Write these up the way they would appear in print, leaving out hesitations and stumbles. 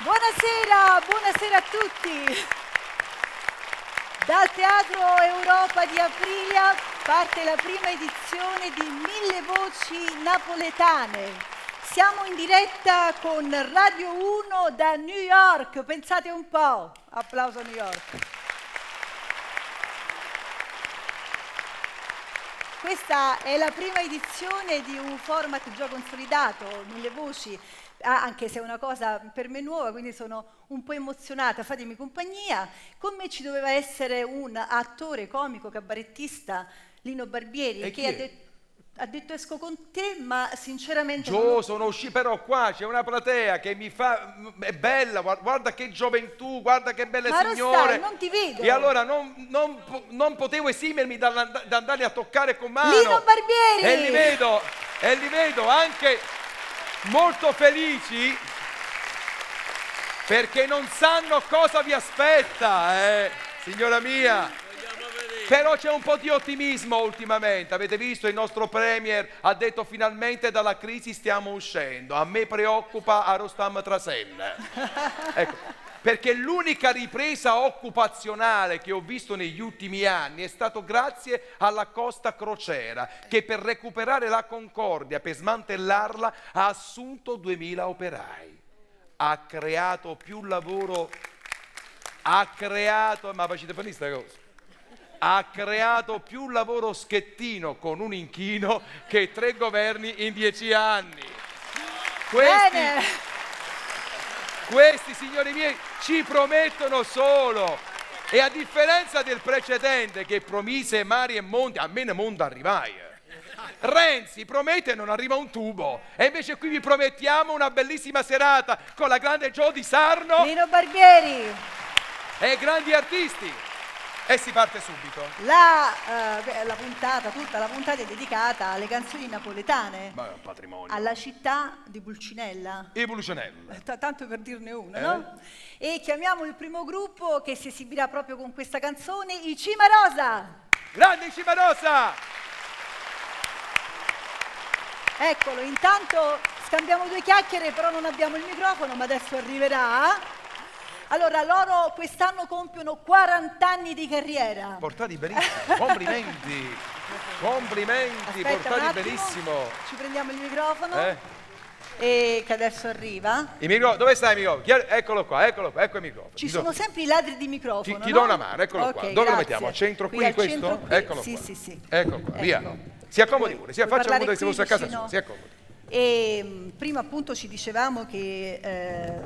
Buonasera a tutti. Dal Teatro Europa di Aprilia parte la prima edizione di 1000 Voci Napoletane. Siamo in diretta con Radio 1 da New York, pensate un po'. Applauso a New York. Questa è la prima edizione di un format già consolidato, 1000 Voci, anche se è una cosa per me nuova, quindi sono un po' emozionata, fatemi compagnia. Con me ci doveva essere un attore, comico, cabarettista, Lino Barbieri, che ha detto esco con te, ma sinceramente... Sono uscito, però qua c'è una platea che mi fa... è bella, guarda che gioventù, guarda che belle signore. Ma non ti vedo. E allora non potevo esimermi da andare a toccare con mano. Lino Barbieri! E li vedo anche molto felici perché non sanno cosa vi aspetta, signora mia. Però c'è un po' di ottimismo ultimamente, avete visto il nostro premier ha detto finalmente dalla crisi stiamo uscendo, a me preoccupa Arostam Trasen, ecco, perché l'unica ripresa occupazionale che ho visto negli ultimi anni è stato grazie alla Costa Crociera che per recuperare la Concordia, per smantellarla ha assunto 2000 operai, ha creato più lavoro, ma facete per questa cosa? Ha creato più lavoro schettino con un inchino che 3 governi in 10 anni. Questi, signori miei, ci promettono solo. E a differenza del precedente che promise mari e monti, a me ne monta arrivai. Renzi promette e non arriva un tubo. E invece qui vi promettiamo una bellissima serata con la grande Jo Di Sarno. Lino Barbieri. E grandi artisti. E si parte subito. Tutta la puntata è dedicata alle canzoni napoletane. Ma è un patrimonio. Alla città di Pulcinella. E Pulcinella. Tanto per dirne una, no? E chiamiamo il primo gruppo che si esibirà proprio con questa canzone, i Cimarosa. Grandi Cimarosa! Eccolo, intanto scambiamo 2 chiacchiere, però non abbiamo il microfono, ma adesso arriverà. Allora, loro quest'anno compiono 40 anni di carriera. Portati benissimo, complimenti. Aspetta, portati benissimo. Ci prendiamo il microfono. E che adesso arriva. Dove stai il microfono? Eccolo qua, ecco il microfono. Ci sono sempre i ladri di microfono. Ti do una mano, eccolo qua. Dove lo mettiamo? Al centro qui, questo? Centro qui. Eccolo qua. Sì. Eccolo qua, via. Si accomodi pure, faccia come se fosse a casa sua, si accomodi. E prima appunto ci dicevamo che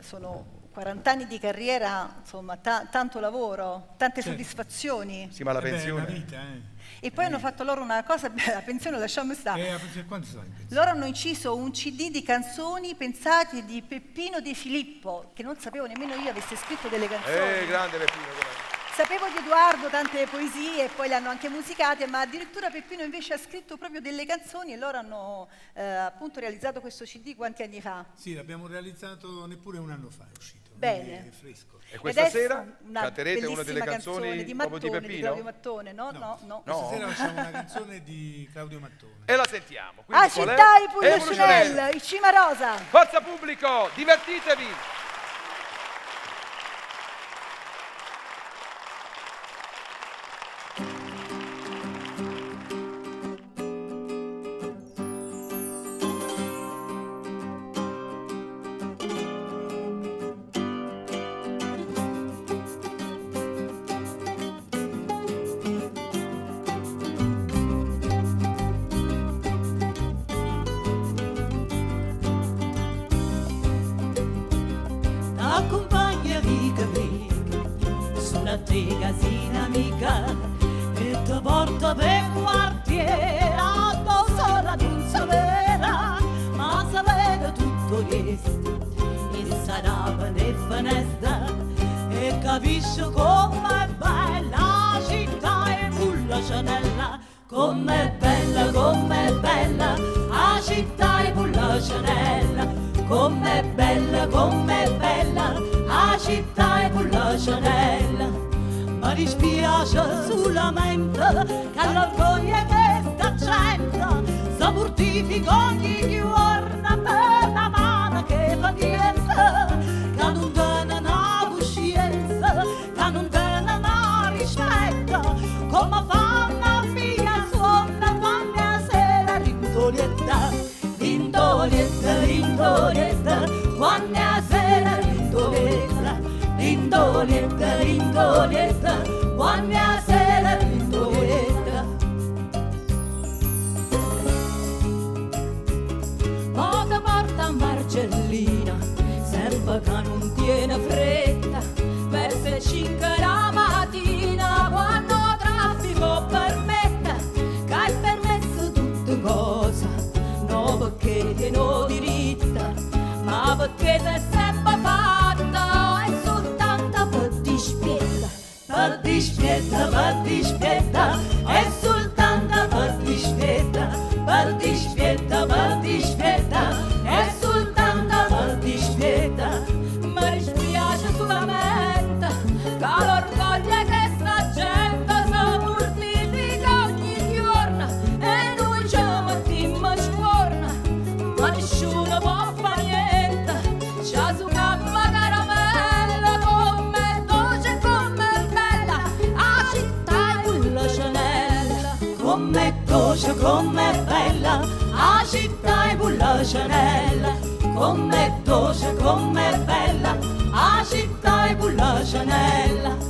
sono 40 anni di carriera, insomma, tanto lavoro, tante soddisfazioni. Sì, ma la pensione... È una vita, E poi hanno fatto loro una cosa, la pensione lasciamo stare. Quanti sono in pensione? Loro hanno inciso un CD di canzoni pensate di Peppino De Filippo, che non sapevo nemmeno io avesse scritto delle canzoni. Grande Peppino. Sapevo di Edoardo tante poesie e poi le hanno anche musicate, ma addirittura Peppino invece ha scritto proprio delle canzoni e loro hanno appunto realizzato questo CD quanti anni fa? Sì, l'abbiamo realizzato neppure un anno fa, è uscito. Bene. È fresco. E questa sera una canterete una delle canzoni di proprio di Mattone, Peppino? di Claudio Mattone, no. Questa sera facciamo una canzone di Claudio Mattone. E la sentiamo. A città i Pulcinella, i Cimarosa. Forza pubblico, divertitevi! Accompagnami sulla te casina amica e ti porto per quartiere a sola non sapere ma sapere tutto questo e sarà per finestra e capisci com'è bella la città e pulla cianella com'è bella la città e pulla cianella com'è bella la città e pulla cianella ma dispiace solamente che l'orgoglio di questa gente si mortifica ogni giorno per la mano che fa niente lindolietta, lindolietta, quando la sera lindolietta. Poi ti porta a Marcellina, sempre che non tiene fretta, verso le 5 la mattina, quando il traffico permette, che hai permesso tutte cose, non perché ti no diritta, ma perché sei sempre fatta, è soltanto per dispietta, per dispietta, per dispietta, è soltanto per dispietta, per dispietta, per dispietta, è soltanto per dispietta. Mi dispiace solamente che l'orgoglio che sta gente si mortifica ogni giorno e noi ci mettiamo scorna, ma nessuno può fare niente, c'ha su campa caramella, come dolce, come bella, la città è quella Chanel, come dolce, come bella, la città è quella Chanel, come dolce, come bella, la città è quella Chanel.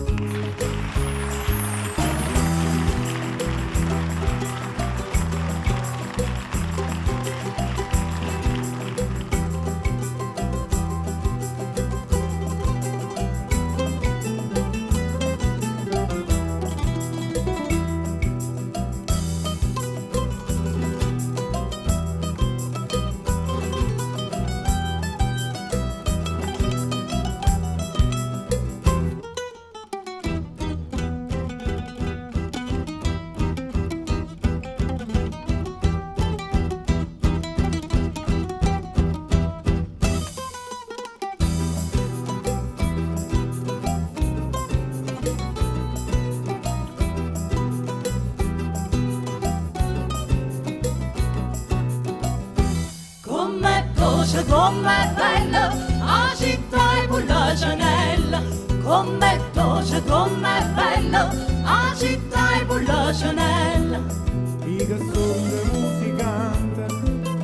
Com'è bella, la città è quella Chanel, com'è dolce, com'è bella, la città è quella Chanel. Io che sono musicante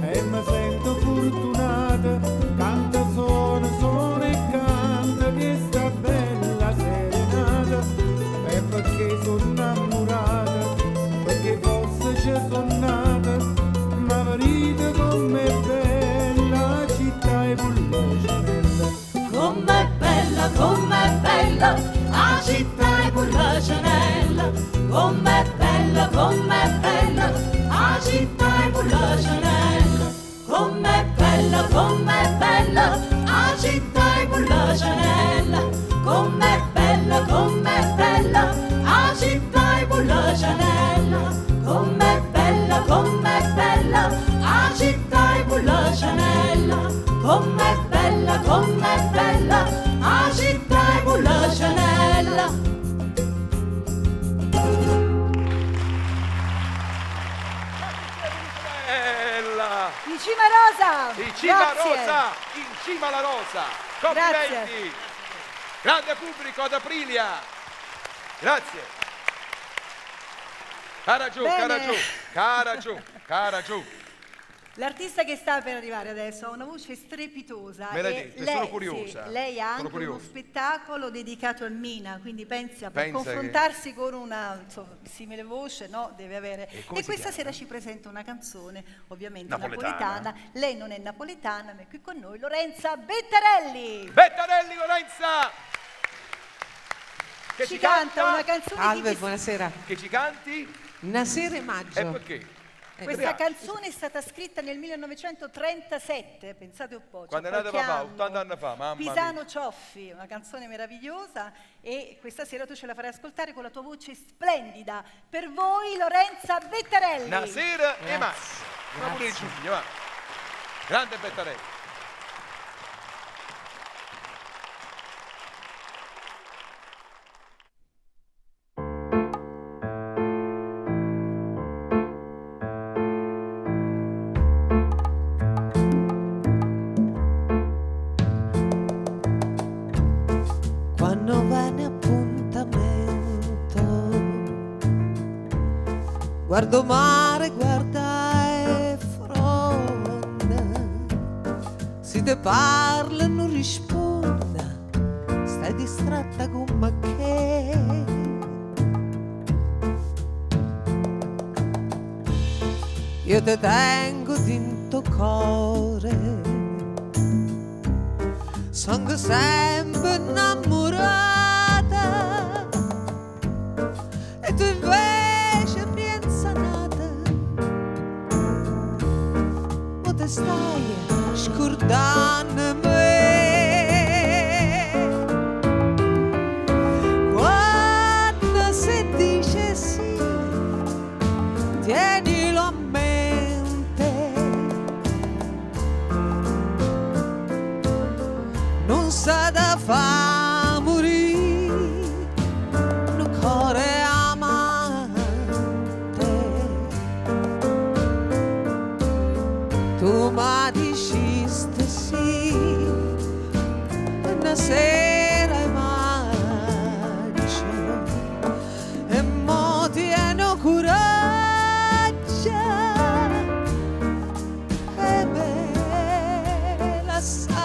e mi sento fortunata, canta, suona e canta questa bella serenata, e perché sono innamorata, perché forse ci sono nata, ma verità com'è bella, la città è quella Chanel. Com'è bella, la città è quella Chanel, com'è bella, la città è quella Chanel, com'è bella, la città è quella Chanel, com'è bella, la città è quella Chanel, com'è bella, la città è quella Chanel, com'è bella, la città è quella Chanel. Bella! In cima rosa! In cima Grazie. rosa! In cima alla rosa! Complimenti! Grande pubblico ad Aprilia! Grazie! Cara giù, Bene. cara giù, cara giù, cara giù. L'artista che sta per arrivare adesso ha una voce strepitosa. Me l'hai e detto, lei, sono curiosa. sì, lei ha Sono anche uno curioso. spettacolo dedicato al Mina, quindi pensa, per Pensa confrontarsi con una simile voce, no, deve avere. come E si questa chiama? sera ci presenta una canzone, ovviamente Napoletana. napoletana. Lei non è napoletana, ma è qui con noi Lorenza Bettarelli. Bettarelli Lorenza! Che Ci canta una canzone Salve, di buonasera. Che ci canti? Nasera e maggio. E perché? Questa canzone è stata scritta nel 1937, pensate un po'. c'è Quando è nato qualche papà, anno. 80 anni fa, mamma mia. Pisano Cioffi, una canzone meravigliosa, e questa sera tu ce la farai ascoltare con la tua voce splendida. Per voi Lorenza Bettarelli. Nasera e Grazie. maggio. Ma pure in giugno, va. Grande Bettarelli. Quando va in appuntamento, guardo mare, guarda e fronda, si te parla non risponda, stai di stretta come che io te tengo dentro cuore, sono sempre innamorata e tu invece pensa nata, ma te stai scordando me. Quando si dice sì, tienilo a mente, non sa da fa morire un cuore amante. Tu mi dicesti sì, una sera è maggio e mo tieno coraggio e me la sai.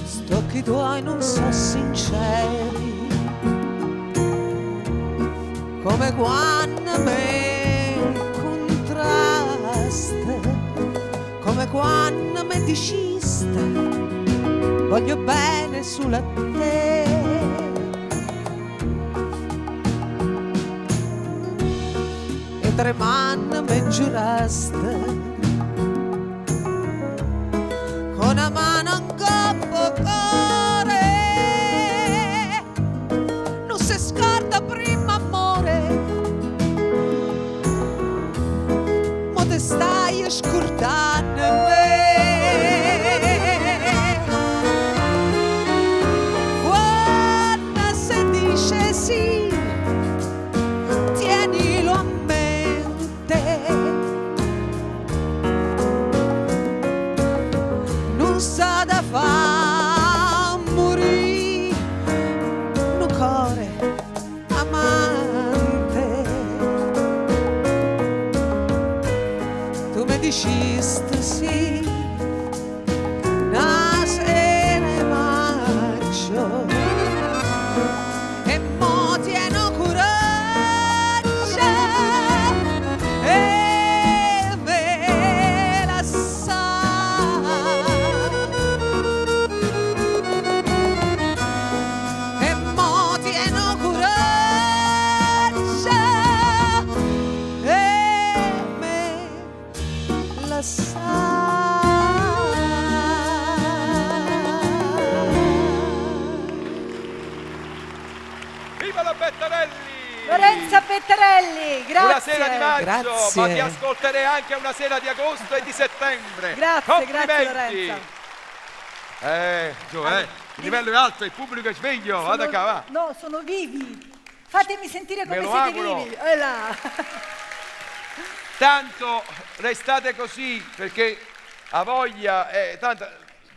Sto occhi tuoi non so sinceri, come quando me incontraste, come quando me diciste voglio bene sulla te. E tremando me giuraste con una mano in coppo cuore, non si scorda prima amore, ma te stai scordando me. Quando si dice sì, tienilo a mente, non sa da fa morire un cuore amante. Tu mi dicesti sì, una sera è maggio e mo tieno coraggio e me la sai. E mo tieno coraggio e me la Viva la Bettarelli! Lorenza Bettarelli, grazie. Una sera di maggio, Grazie. ma ti ascolterei anche una sera di agosto e di settembre. Grazie, grazie Complimenti. Lorenza. Il livello è alto, il pubblico è sveglio, vada qua, va. No, sono vivi. Fatemi sentire come Me lo siete auguro. vivi. E là. Tanto restate così perché ha voglia, tanto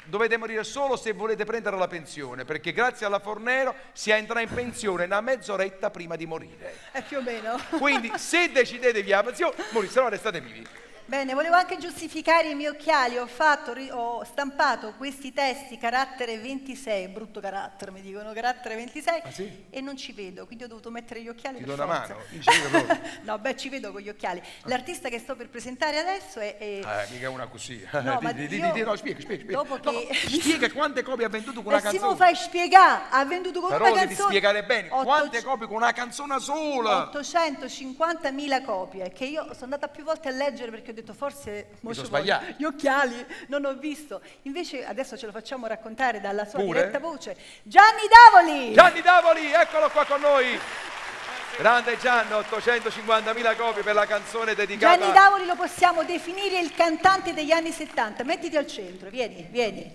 dovete morire solo se volete prendere la pensione, perché grazie alla Fornero si entra in pensione una mezz'oretta prima di morire. Più o meno. Quindi se decidete via la pensione, morite, se no restate vivi. Bene, volevo anche giustificare i miei occhiali, ho stampato questi testi carattere 26, brutto carattere mi dicono, carattere 26, sì? e non ci vedo, quindi ho dovuto mettere gli occhiali Ti per do una forza. mano, dici io proprio. No, beh, ci vedo con gli occhiali. L'artista che sto per presentare adesso è Mica una così. No, ma io- No, spiega. dopo No, che- spiega quante copie ha venduto con una si canzone. mo fai spiegare, ha venduto con Però una lo devi canzone spiegare bene, quante 800 copie con una canzone sola. 850.000 copie che io sono andata più volte a leggere perché ho detto forse mo sono ci voglio. sbagliato. Gli occhiali non ho visto, invece adesso ce lo facciamo raccontare dalla sua Pure? diretta voce. Gianni Davoli! Gianni Davoli, eccolo qua con noi. Grande Gianni, 850.000 copie per la canzone dedicata. Gianni Davoli lo possiamo definire il cantante degli anni 70. Mettiti al centro, vieni.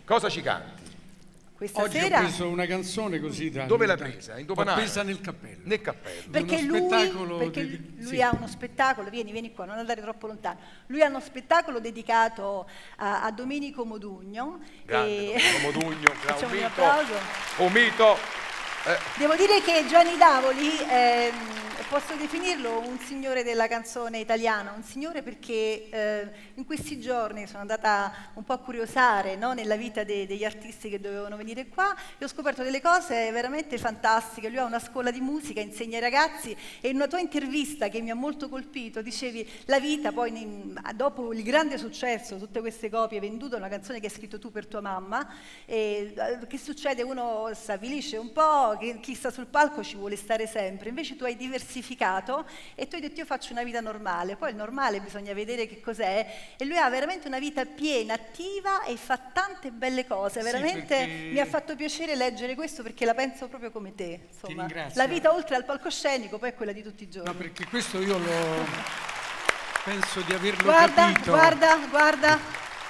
Cosa ci canti? questa Oggi sera. ho preso una canzone così da... Dove l'hai presa? In L'ho Dopanare? presa nel cappello. Nel cappello. Perché uno spettacolo lui sì. ha uno spettacolo, vieni qua, non andare troppo lontano. Lui ha uno spettacolo dedicato a Domenico Modugno. Grande Domenico Modugno, Facciamo un un mito. applauso. Un mito. Devo dire che Gianni Davoli, posso definirlo un signore della canzone italiana, un signore perché in questi giorni sono andata un po' a curiosare, no, nella vita degli artisti che dovevano venire qua e ho scoperto delle cose veramente fantastiche. Lui ha una scuola di musica, insegna ai ragazzi e in una tua intervista che mi ha molto colpito dicevi la vita poi dopo il grande successo, tutte queste copie vendute, una canzone che hai scritto tu per tua mamma, che succede? Uno si avvilisce un po', che chi sta sul palco ci vuole stare sempre, invece tu hai diversificato e tu hai detto io faccio una vita normale, poi il normale bisogna vedere che cos'è e lui ha veramente una vita piena, attiva e fa tante belle cose, Sì, veramente perché- mi ha fatto piacere leggere questo perché la penso proprio come te, insomma, ringrazio. la vita oltre al palcoscenico poi è quella di tutti i giorni. No, perché questo io penso di averlo Guarda, capito. guarda,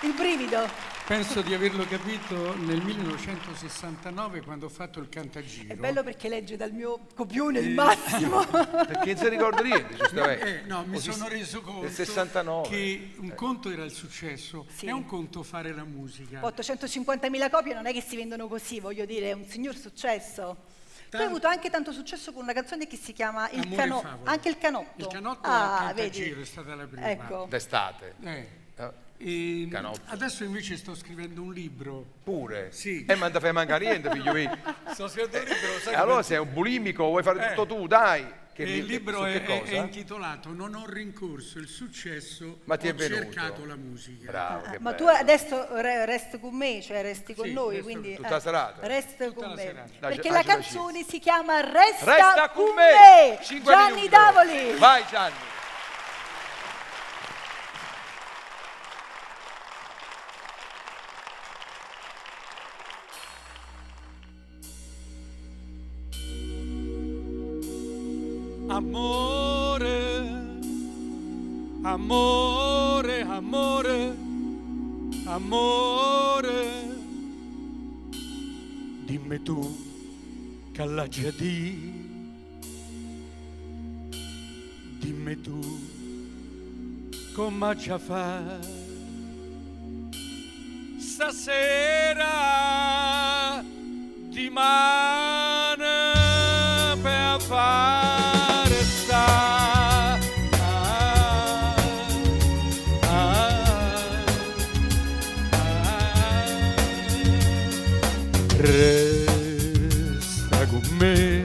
il brivido. Penso di averlo capito nel 1969 quando ho fatto il Cantagiro. È bello perché legge dal mio copione il massimo. Perché non si ricorda niente, giustamente. No, mi Così sono reso conto Nel 69. che un conto era il successo, Sì. è un conto fare la musica. 850.000 copie non è che si vendono così, voglio dire, è un signor successo. Tu hai avuto anche tanto successo con una canzone che si chiama Il Amore e Canotto, Favole. anche il Canotto. Il Canotto ah, al Cantagiro vedi. è stata la prima. Ecco. D'estate. E Canotto. adesso invece sto scrivendo un libro. Pure? Sì. Ma non ti fai mancare niente, figlio mio. Sto scrivendo un libro, sai Allora come- sei un bulimico, vuoi fare tutto tu, dai. Che il libro su che è cosa? intitolato Non ho rincorso il successo, Ma ti è ho venuto? cercato la musica. Bravo, che Ma bello. tu adesso resti con me, cioè resti con Sì, noi, resto quindi tutta la serata. resta Tutta con la me. serata. Dai, Perché dai, la dai, canzone si chiama Resta, Resta con con me! me. 5 Gianni minuti. Davoli. Vai Gianni. Amore, amore, amore, amore, dimmi tu che l'ha già di, dimmi tu come già fa. Stasera di mano per fare sta resta con me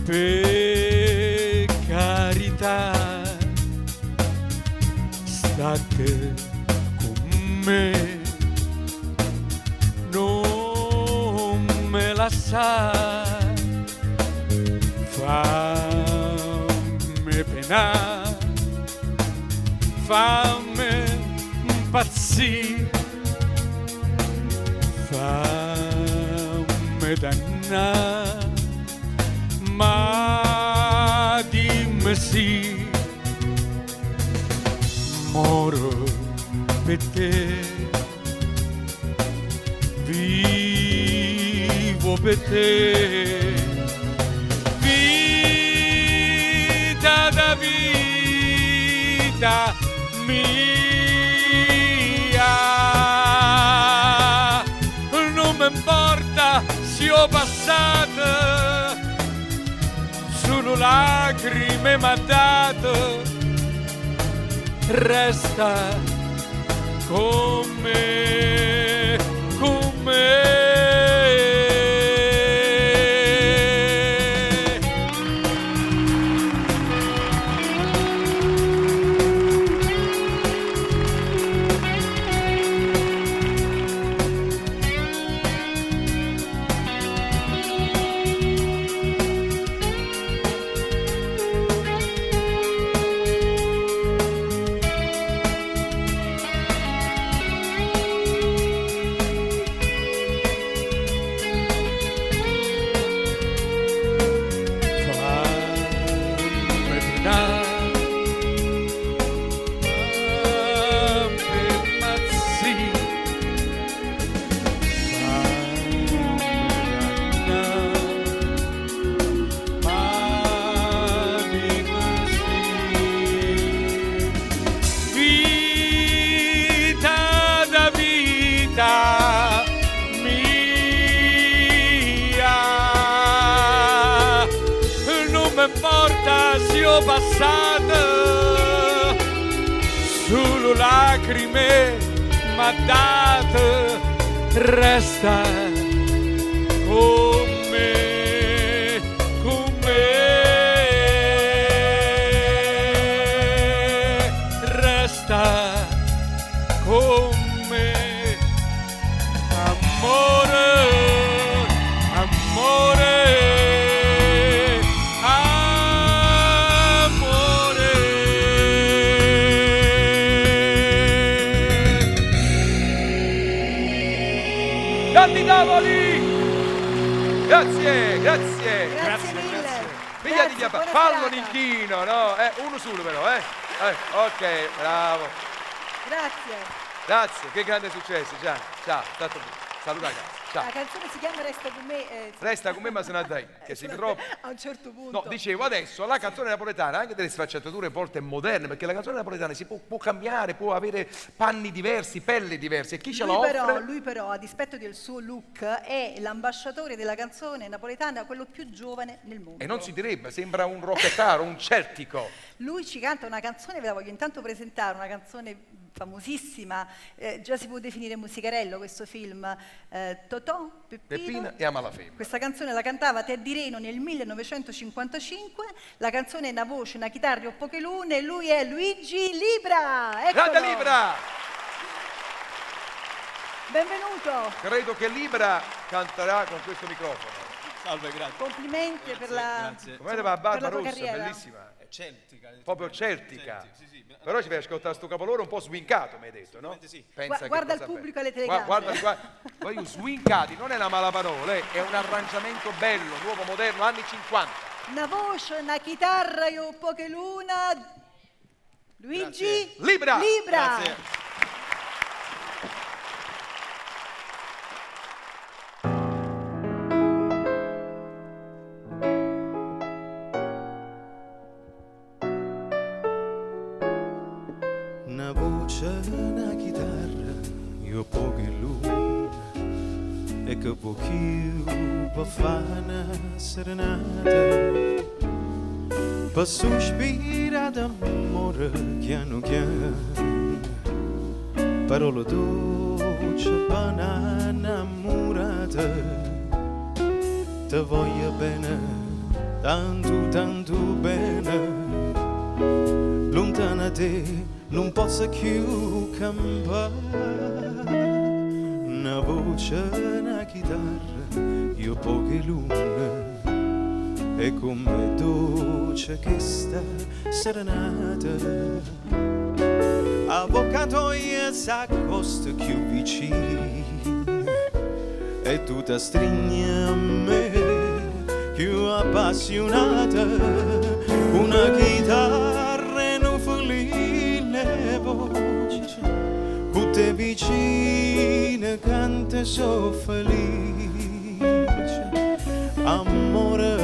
per carità, state con me, non me lasciare, fammi penare, fammi impazzire, fammi dannare, ma dimmi sì, moro per te, vivo per te, vita da vita mia, non mi importa se ho passato, solo lacrime m'ha dato, resta con me, con me. come morta sia passata, solo lacrime m'ha data, resta con me, con me, resta con me, amore, amore, amore. Tanti tavoli! Grazie, grazie. Grazie mille. Figlia di mia buona fallo serata. l'inchino, no? Uno solo però, ok, bravo. Grazie. Grazie, che grande successo, ciao, stato bene. Saluta ragazzi, ciao. La canzone si chiama Resta con me. Resta con me ma se ne andai, che si troppo. A un certo punto. No, dicevo adesso la canzone napoletana ha anche delle sfaccettature a volte moderne, perché la canzone napoletana si può cambiare, può avere panni diversi, pelle diverse, e chi ce la offre? Lui però, a dispetto del suo look, è l'ambasciatore della canzone napoletana, quello più giovane nel mondo. E non si direbbe, sembra un rockettaro, un celtico. Lui ci canta una canzone, ve la voglio intanto presentare, una canzone famosissima, già si può definire musicarello questo film, Totò, Peppina e Amalafemmina. Questa canzone la cantava Teddy Reno nel 1955, la canzone è una voce, una chitarra o poche lune, e lui è Luigi Libra. Eccolo. Grande Libra! Benvenuto. Credo che Libra canterà con questo microfono. Salve, grazie. Complimenti per la Come va per la Barba tua Rossa, carriera. bellissima. È celtica. Proprio celtica. Sì, sì. Però ci fai ascoltare sto capolavoro un po' swincato, mi hai detto, no? Sì. Pensa che Guarda il cosa pubblico bella. alle telecamere. Guarda, voglio swincati, non è una mala parola, è un arrangiamento bello, nuovo, moderno, anni 50. Una voce, una chitarra o poche luna. Luigi Libra. Grazie. Una voce, una chitarra, io poche lune, e che può più per fare una serenata, per sospirare d'amore piano piano, parole dolci per innamorata, ti voglio bene, tanto tanto bene, lontana te non posso più campare, una voce, una chitarra, io poche lune, e come dolce che sta serenata, avvocatoia s'accosta più vicino, e tu ti stringi a me più appassionata, una chitarra e un feline voce, con te vicina canta so felice, amore,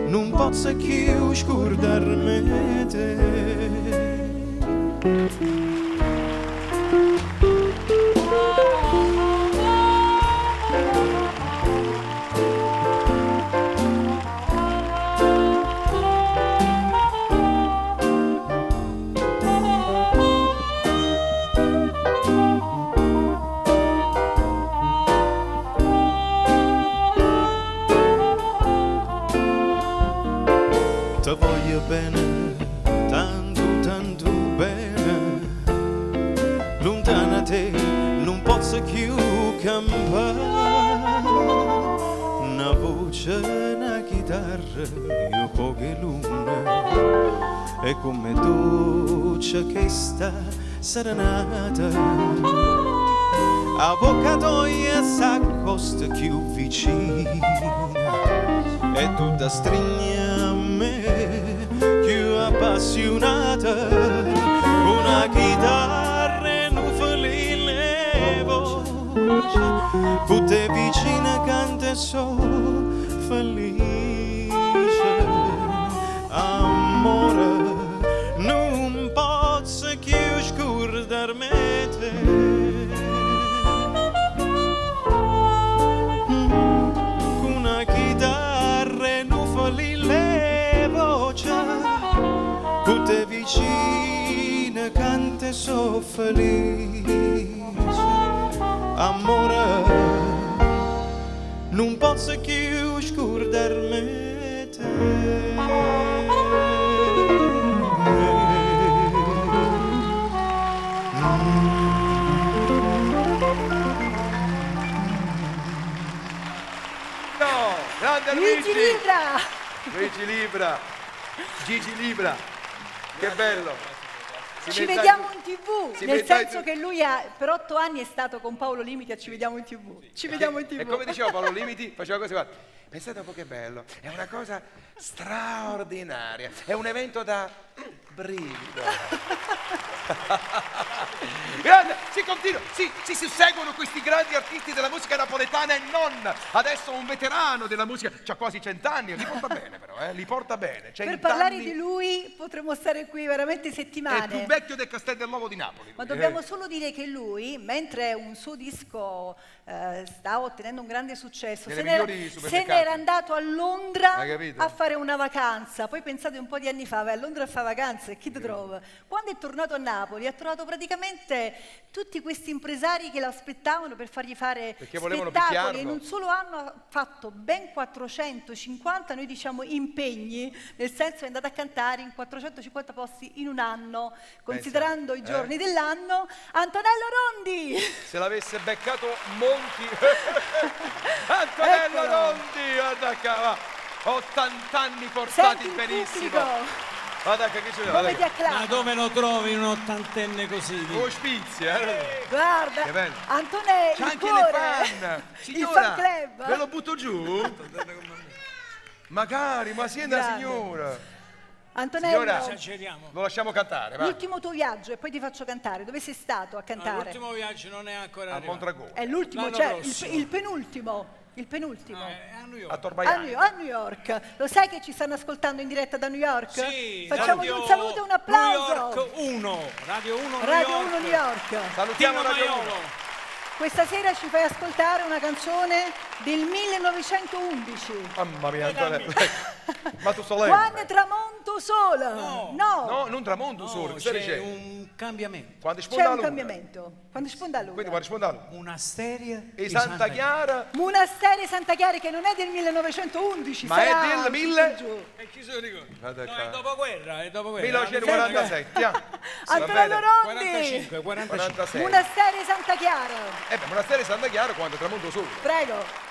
non posso più scordarmi te. Ti voglio bene, tanto tanto bene, lontana te non posso più campare, una voce, una chitarra, io poche lune, e come dolce che sta serenata, avvocatoia s'accosta più vicina, e tu ti stringi a me più appassionata, una chitarra e un feline voce, con te vicina canta so felice, amore, non posso più scordarmi te. Una chitarra e un feline so felice, amore, non posso più scordarmi te. No, grande Luigi Luigi! Libra! Luigi Libra, Gigi Libra, che bello! Si Ci metta- vediamo in TV, si nel metta- senso che lui per 8 anni è stato con Paolo Limiti a Ci vediamo in TV. Ci vediamo in TV. E come diceva Paolo Limiti, faceva così, guarda. Pensate un po' che bello, è una cosa straordinaria, è un evento da brivido. Grande, si continua, si susseguono questi grandi artisti della musica napoletana e non. Adesso un veterano della musica, c'ha quasi 100 anni, li porta bene però, li porta bene. Per 100 parlare anni, di lui potremmo stare qui veramente è più settimane. vecchio del Castel dell'Uovo di Napoli. Ma lui, dobbiamo solo dire che lui, mentre un suo disco sta ottenendo un grande successo, Nelle se n'era, migliori se supermercati. n'era andato a Londra Hai capito? a fare una vacanza. Poi pensate un po' di anni fa, vai a Londra a fare vacanze e chi ti trova? Quando è tornato a Napoli ha trovato praticamente tutti questi impresari che lo aspettavano per fargli fare Perché volevano spettacoli. picchiarlo. In un solo anno ha fatto ben 450, noi diciamo impegni, nel senso è andato a cantare in 450 posti in un anno, considerando i giorni dell'anno. Antonello Rondi! Se l'avesse beccato Monti. Antonello Eccolo. Rondi, guarda qua, va. 80 anni portati Senti il benissimo. pubblico, Guarda che c'è. come ti Ma acclama. dove lo trovi un ottantenne così? Oh, spizzi, eh. Guarda, Che bello. Antonello, C'è il anche cuore, le fan. il Signora, fan club. ve lo butto giù? Magari, ma sia una Grande. signora. Antonello, Signora, Esageriamo. lo lasciamo cantare, va. l'ultimo tuo viaggio e poi ti faccio cantare. Dove sei stato a cantare? L'ultimo viaggio non è ancora A arrivato. Mondragone, È l'ultimo, L'anno cioè prossimo. il penultimo. Il penultimo. A New York. a A Torbaiani. New York. Lo sai che ci stanno ascoltando in diretta da New York? Sì, Facciamo Radio un saluto e un applauso. New York 1, Radio 1 New Radio York. 1 New York. Salutiamo Tino Radio Maiolo. 1. Questa sera ci fai ascoltare una canzone del 1911. Mamma mia, Antonello. Ma tu soletti. Quando tramonto sola. No. No, non tramonto solo, No, che stai c'è dicendo? un cambiamento. Quando C'è sponda un la luna. cambiamento. Quando sponda la Quindi luna. quando sponda la luna. Una steria E di Santa Chiara, Monastero Santa Chiara che non è del 1911, ma è sarà del su 1000? giù. E chi se lo ricorda? Guarda No, qua. è dopoguerra, è dopoguerra. 1947, va Antonello bene. Rondi. 45, 45. 46. Monastero Santa Chiara. Monastero di Santa Chiara quando tramonto solo. Prego.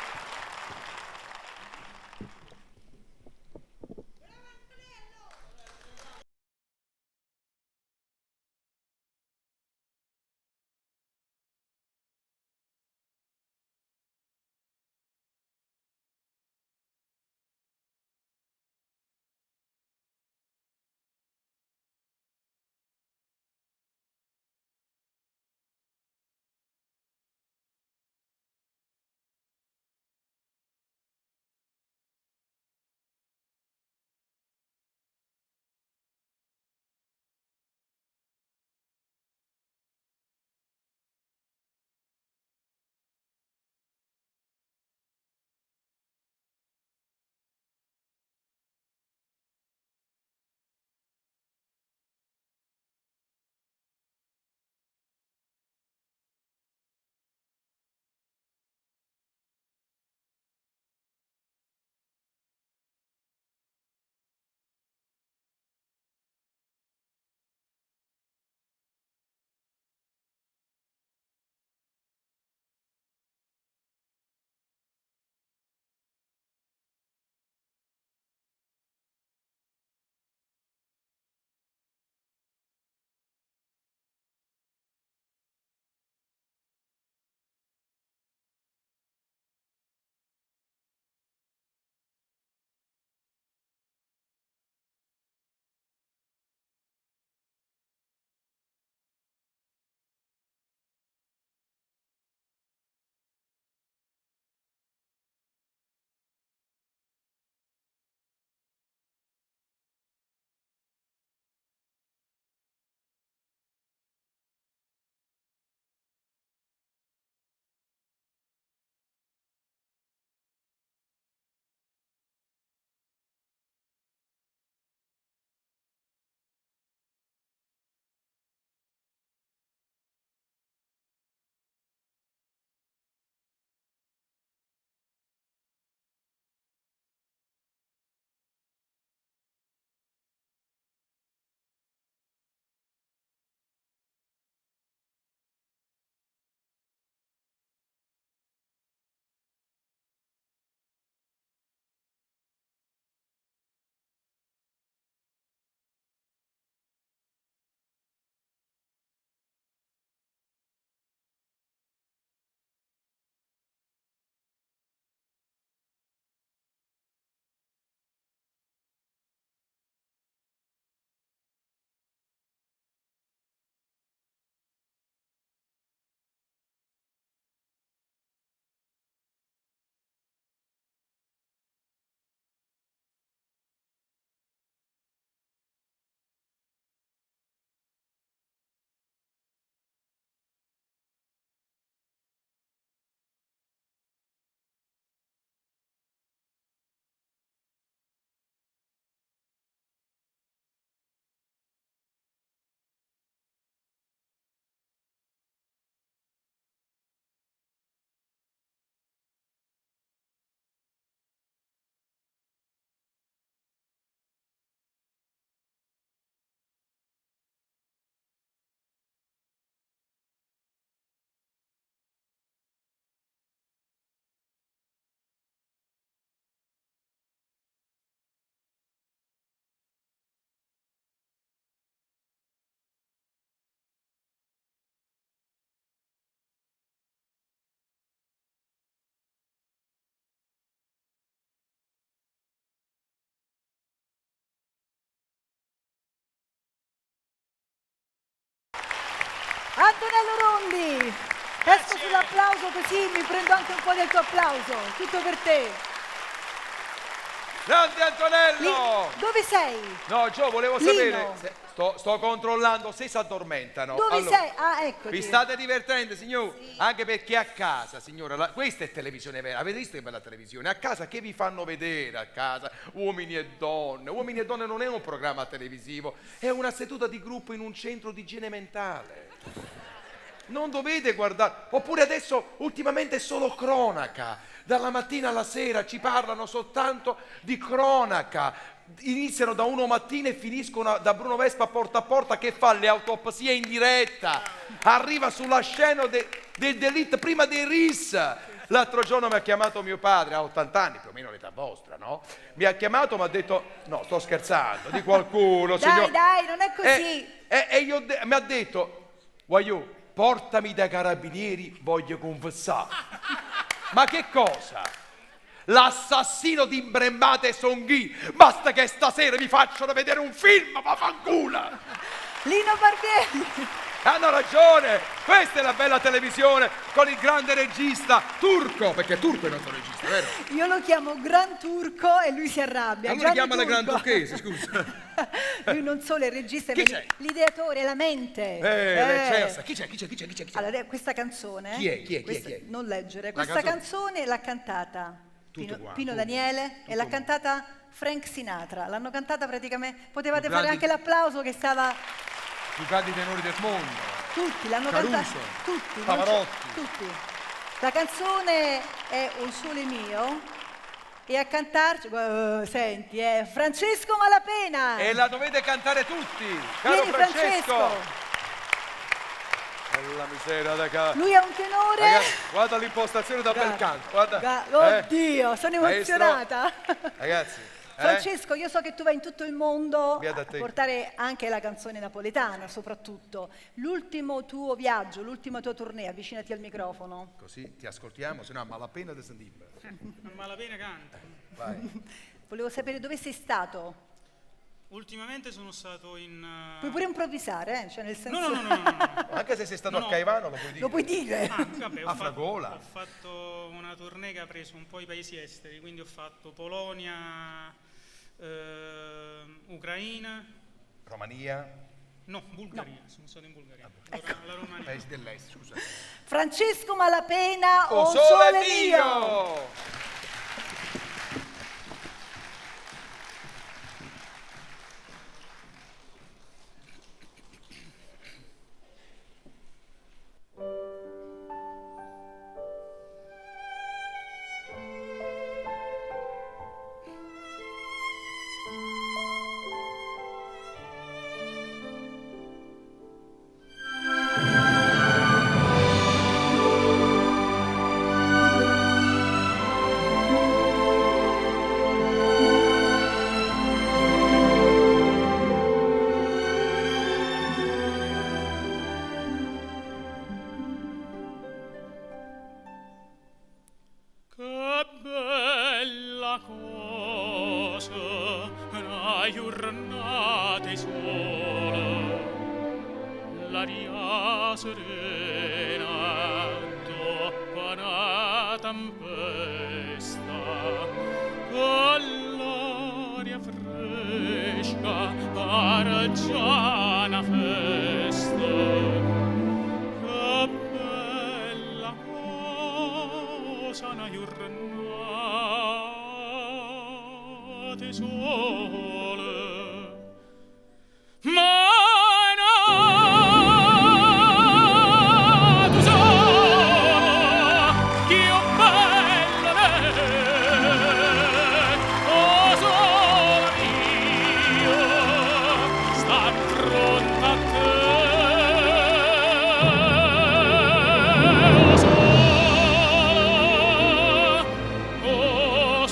Antonello Rondi. Esco sull'applauso così mi prendo anche un po' del tuo applauso. Tutto per te. Grande Antonello! Dove sei? No, Gio, volevo Lino. sapere. Sto controllando se si addormentano. Dove Allora, sei? Ah, eccoti. vi state divertendo, signore? Sì. Anche perché a casa, signora, questa è televisione vera. Avete visto che bella televisione? A casa che vi fanno vedere a casa? Uomini e donne. Uomini e donne non è un programma televisivo, è una seduta di gruppo in un centro di igiene mentale. Non dovete guardare. Oppure adesso, ultimamente, è solo cronaca. Dalla mattina alla sera ci parlano soltanto di cronaca. Iniziano da Uno Mattina e finiscono da Bruno Vespa porta a porta che fa le autopsie in diretta. Arriva sulla scena del delitto prima dei RIS. L'altro giorno mi ha chiamato mio padre, ha 80 anni, più o meno l'età vostra, no? Mi ha chiamato, mi ha detto, no, sto scherzando, di qualcuno, signor. Dai, non è così. Mi ha detto, Guaiù, portami dai carabinieri, voglio confessare. Ma che cosa? L'assassino di Imbremmate Songhì. Basta che stasera mi facciano vedere un film, ma fanculo! Lino Barbieri. Hanno ragione! Questa è la bella televisione con il grande regista turco, perché turco è il nostro regista, vero? Io lo chiamo Gran Turco e lui si arrabbia. Allora Gianni chiamala Gran Turco. Turchese, scusa. Lui non solo è il regista, Chi ma c'è? l'ideatore, la mente. Cersa. Chi c'è? Allora, questa canzone... Chi è? Non leggere. La Questa canzone? canzone l'ha cantata Pino Daniele e l'ha cantata Frank Sinatra. L'hanno cantata praticamente... Potevate fare anche l'applauso che stava... I grandi tenori del mondo. Tutti, l'hanno Caruso, cantata... Tutti. Pavarotti. Tutti. La canzone è Un sole mio e a cantarci... senti, è Francesco Malapena. E la dovete cantare tutti. Caro Vieni, Francesco. La miseria da casa. Lui è un tenore. Ragazzi, guarda l'impostazione da bel canto. Guarda. Oddio, sono Maestro. emozionata. Ragazzi. Francesco, io so che tu vai in tutto il mondo Via da a te. portare anche la canzone napoletana, soprattutto. L'ultimo tuo viaggio, l'ultima tua tournée, avvicinati al microfono. Così ti ascoltiamo, se no a malapena ti sentiamo. A malapena canta. Vai. Volevo sapere dove sei stato. Ultimamente sono stato in... Puoi pure improvvisare, cioè nel senso... No. Anche se sei stato No. a Caivano lo puoi dire. Lo puoi dire. Vabbè, A Fragola. Ho fatto una tournée che ha preso un po' i paesi esteri, quindi ho fatto Polonia, Ucraina, Romania. no, Bulgaria, sono stato in Bulgaria, la Romania. Paesi dell'est, scusa. Francesco Malapena, O O sole sole mio. mio! Che bella cosa, una giornata sola, l'aria serena dopo una tempesta, con l'aria fresca para già una festa. Che bella cosa, una giornata sola, ma nato sola, che bello è, oh sole mio, sta pronta a te. Oh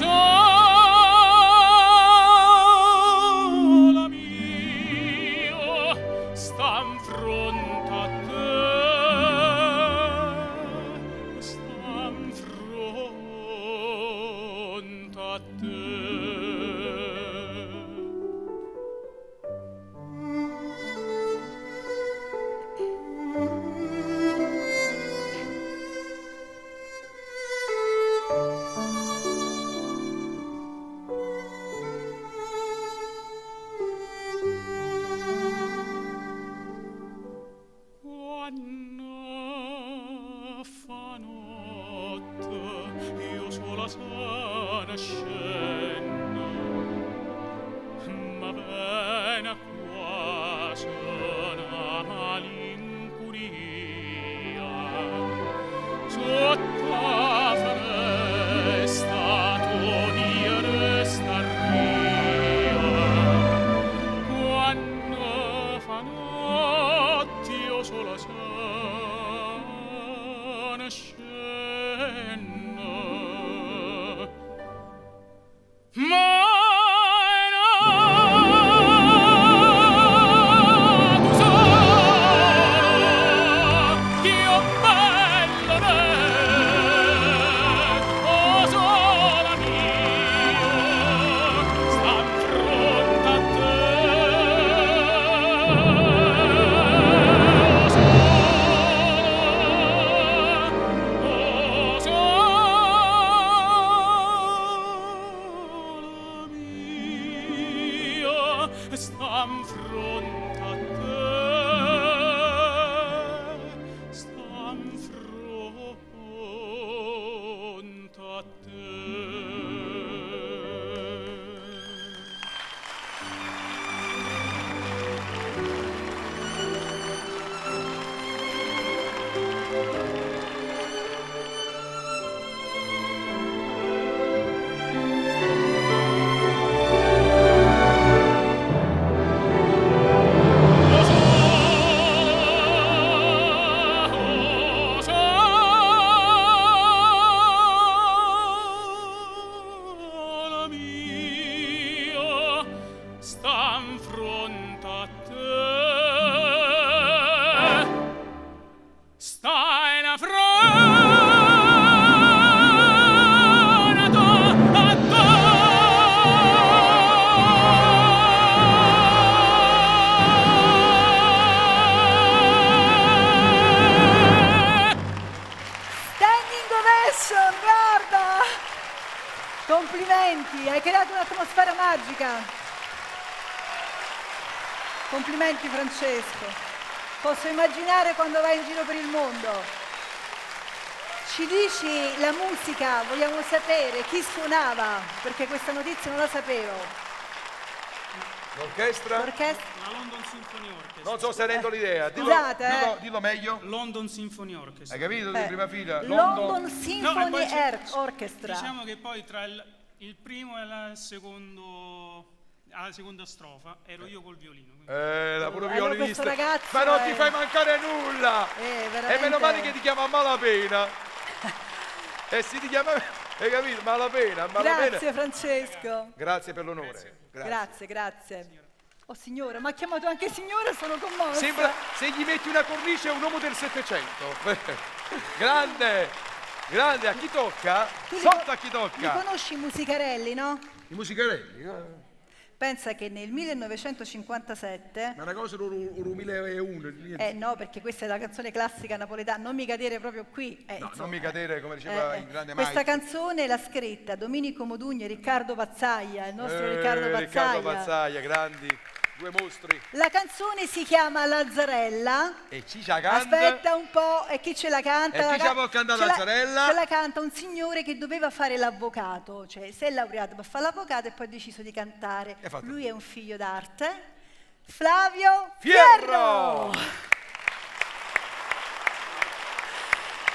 sta in fronte a te, sta in fronte a te. Complimenti, hai creato un'atmosfera magica. Complimenti Francesco. Posso immaginare quando vai in giro per il mondo. Ci dici la musica, vogliamo sapere chi suonava, perché questa notizia non la sapevo. L'orchestra? L'orchestra? La London Symphony Orchestra. Non so se rendo l'idea. Scusate, dillo meglio. London Symphony Orchestra. Hai capito? Di prima fila. London No, Symphony e poi Orchestra. Diciamo che poi tra il primo e la seconda strofa ero io col violino. La pure Allora questo violinista. ragazzo Ma non è- ti fai mancare nulla. veramente- E meno male che ti chiama Malapena. E si ti chiama, hai capito? Malapena. Grazie Francesco. Grazie per l'onore. Grazie. Oh signora, mi ha chiamato anche signora, sono commossa. Sembra se gli metti una cornice è un uomo del 700. Grande, a chi tocca? Tu Sotto a chi Li tocca? conosci i Musicarelli, no? I musicarelli. Pensa che nel 1957... Ma una cosa era un 2001. no, perché questa è la canzone classica napoletana, non mi cadere proprio qui. No, insomma. non mi cadere, come diceva il grande Questa maestro. canzone l'ha scritta Domenico Modugno e Riccardo Pazzaglia, il nostro Riccardo Pazzaglia. Riccardo Pazzaglia, grandi, due mostri. La canzone si chiama Lazzarella. E chi ce la canta? Aspetta un po', e chi ce la canta? E chi ce la può cantare Lazzarella? Ce la canta un signore che doveva fare l'avvocato, cioè si è laureato per fare l'avvocato e poi ha deciso di cantare. Lui è un figlio d'arte, Flavio Fierro!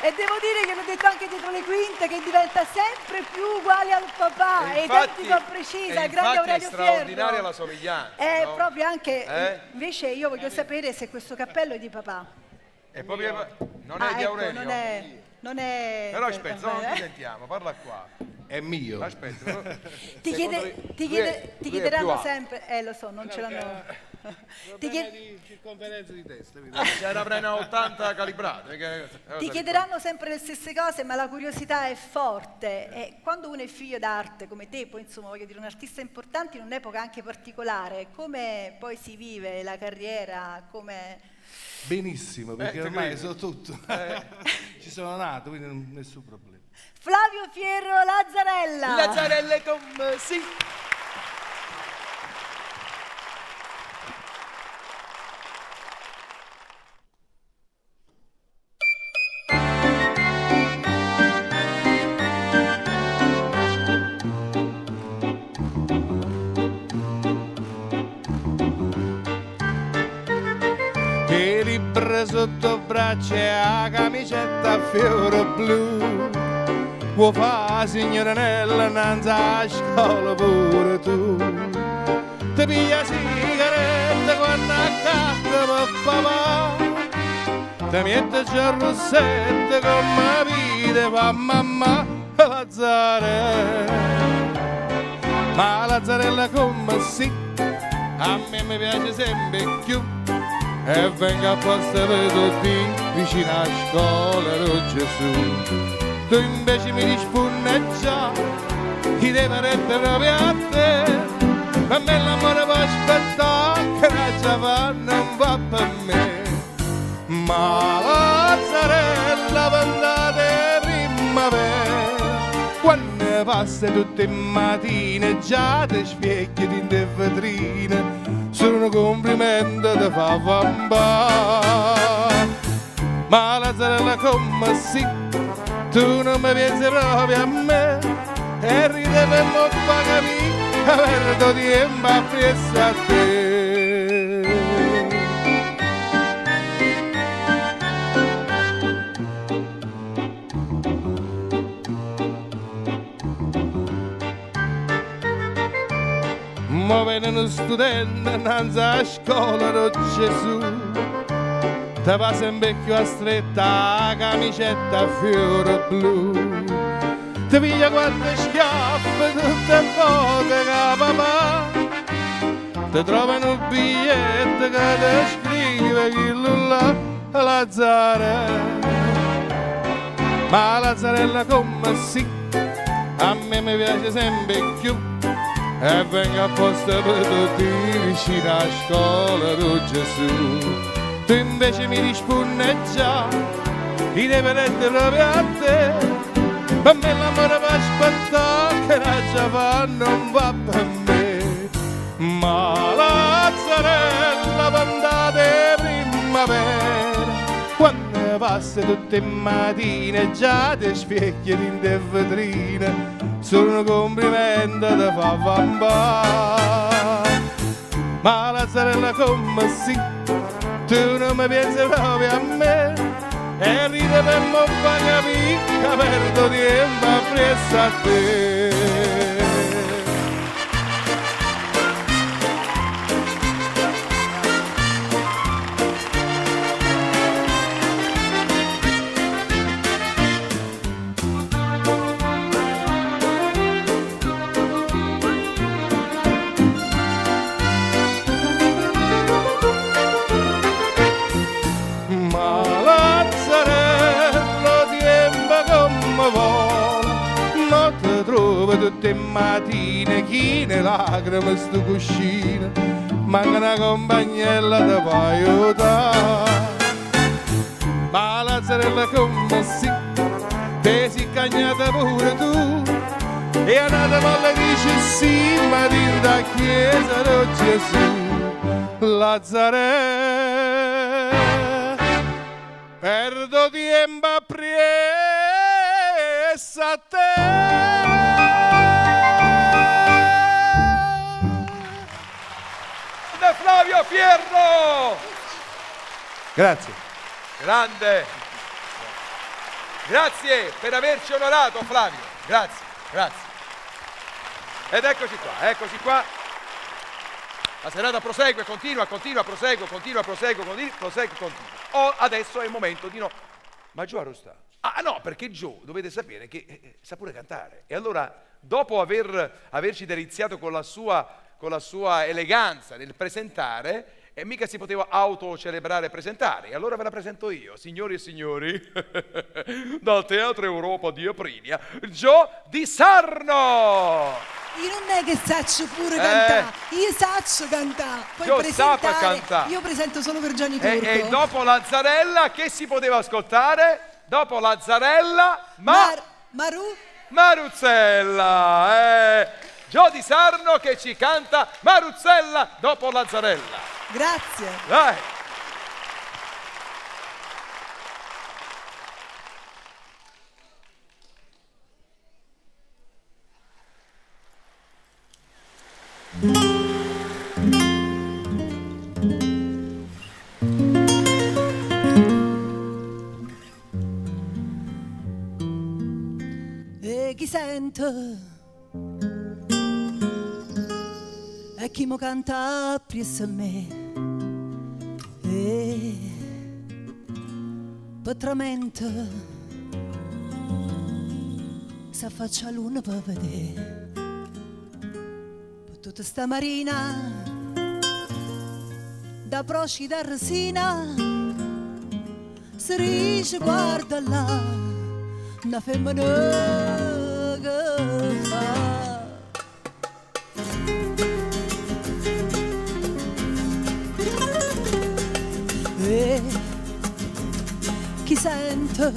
E devo dire che l'ho detto anche dietro le quinte, che diventa sempre più uguale al papà, e identico precisa, il grande Aurelio Fierro. È straordinaria la somiglianza. È no? proprio anche, invece io voglio sapere se questo cappello è di papà. È proprio, non è di ecco, Aurelio? non è... Però aspetta, non ti sentiamo, parla qua. È mio. Aspetta. Ti chiederanno sempre, lo so, non ce l'hanno... Di circonferenza di testa. C'era una 80 calibrata. Ti chiederanno sempre le stesse cose, ma la curiosità è forte. E quando uno è figlio d'arte come te, poi insomma voglio dire un artista importante in un'epoca anche particolare, come poi si vive la carriera, come... Benissimo, perché ormai so tutto. Ci sono nato, quindi nessun problema. Flavio Fierro Lazzarella. Lazzarelle con sì. Che libra sotto braccia e la camicetta a fiore blu. Vuoi fa signoranella innanzi alla scuola pure tu. Ti piglia sigaretta quando accatta per papà. Ti mette già il rossetto come vide va mamma Lazzarella. Ma Lazzarella come sì, a me mi piace sempre più. E venga apposta per tutti vicino a scuola lo Gesù. Tu invece mi risponneggia chi deve rendere proprio a te. Per me l'amore può aspettare che la già non va per me. Ma Lazzarella vandate primavera quando passi tutte le mattine, già ti specchi in te vetrine, solo un complimento ti fa vampare. Ma la zarella come sì, tu non mi pensi proprio a me, e ride per non fa capire, perdo tempo appresso a te. Ma venne uno studente innanzi alla scuola di Gesù, ti va sempre più a stretta la camicetta a fiore blu, ti piglia quante schiaffe tutte poche che papà, ti trovano un biglietto che ti scrive quello là, Lazzarella. Ma Lazzarella come sì, a me mi piace sempre più, e vengo apposta per tutti vicino alla scuola di Gesù. Tu invece mi rispondi già, ti devi lettere proprio a te, per me l'amore va aspettare, che la già fa non va per me. Ma Lazzarella pandate primavera, quando passi tutte le mattine, già ti specchi in te vetrine, solo un complimento ti fa vampare. Ma Lazzarella come sì, tu non mi pensi proprio a me, e ride per non fa capire che perdo tempo appresso a te. Tutte le mattine chi ne lacrime sto cuscino, manca una compagnella da può aiutare. Ma Lazzarella come sì, te si cagnata pure tu, e andata molle dice sì, ma dinda chiesa di Gesù. Lazzarella, perdo tempo appresso a te. Flavio Fierro! Grazie. Grande! Grazie per averci onorato, Flavio. Grazie, grazie. Ed eccoci qua. La serata prosegue, continua, prosegue. Oh, adesso è il momento di no. Ma Gio Arrostà? Ah no, perché Gio, dovete sapere che sa pure cantare. E allora, dopo averci deliziato con la sua eleganza nel presentare, e mica si poteva autocelebrare e presentare, e allora ve la presento io, signori e signori, dal Teatro Europa di Aprilia, Gio Di Sarno! Io non è che saccio pure cantare, io saccio cantare, poi Gio sa presentare, cantare. io presento solo per Gianni Turco. E dopo Lazzarella, che si poteva ascoltare? Dopo Lazzarella, Maruzzella, Gio Di Sarno che ci canta Maruzzella dopo Lazzarella. Grazie. Vai. E chi sente e chi mo canta presso a me, e potramente s'affaccia l'una per vedere, per tutta sta marina da prosci da resina, si dice guarda là una femmina che fa. E chi sente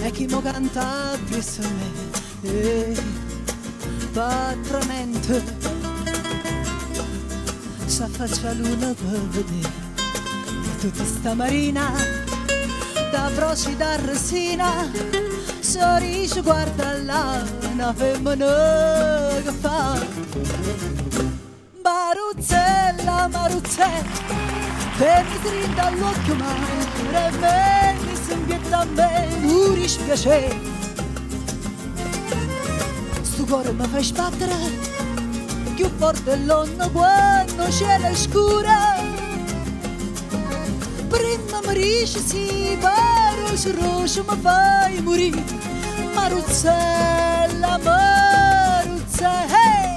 e chi mo canta presso me, patramente s'affaccia luna per vedere tutta sta marina da broci da resina, sorriso guarda là una femmina che fa Maruzzella, Maruzzella, te mi strinda all'occhio ma e me mi sembietta a me un dispiacere, sto cuore mi fai sbattere più forte l'onno quando c'è la scura, prima mi dice sì, paro su rosso mi fai morire, Maruzzella, Maruzzella, hey!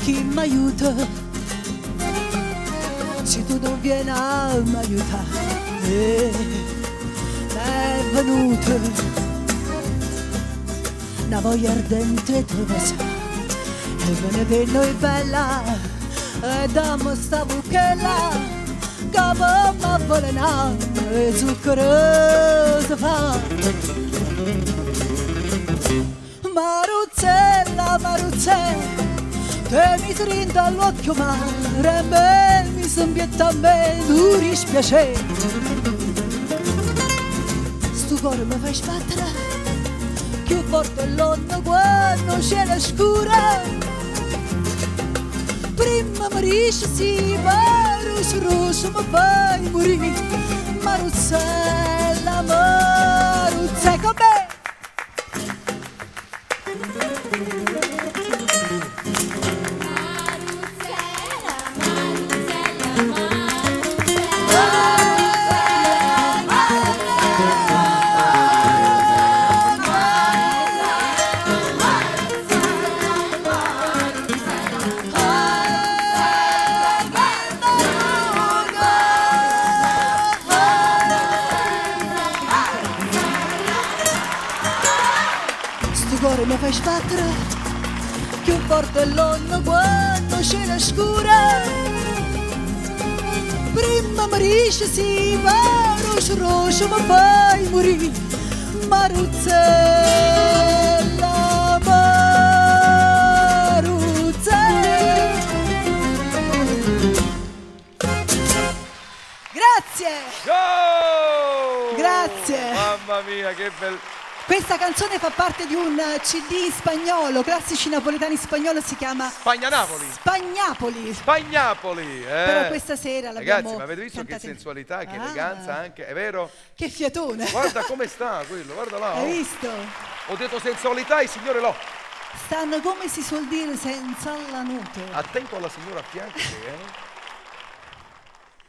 Chi mi aiuta se tu non vieni a mi aiutare, è venuta una voglia ardente di baciare e me ne noi bella e dammi sta buchella che mi avvelena e zucchero si fa. Maruzzella, Maruzzella, te mi strinda all'occhio mare e me mi sembietta a me un dispiacere, sto cuore mi fai sbattere più forte l'onno quando c'è la scura, prima mi dice sì, ma rosso mi fai morire, Maruzzella, Maruzzella, con me! Mi fai sbattere più forte l'onno quando c'è la scura, prima mi dice sì, ma rosso mi fai morire, Maruzzella, Maruzzella. Grazie! Oh! Grazie! Mamma mia, che bello! Questa canzone fa parte di un CD spagnolo, classici napoletani spagnolo, si chiama Spagnanapoli. Spagnapoli. Spagnapoli, Però questa sera l'abbiamo Ragazzi, ma avete visto cantata che in- sensualità, che Ah. eleganza anche, è vero? Che fiatone. Guarda come sta quello, guarda là. Hai oh. visto? Ho detto sensualità, il signore lo. Stanno come si suol dire senza la notte. Attento alla signora a fianco,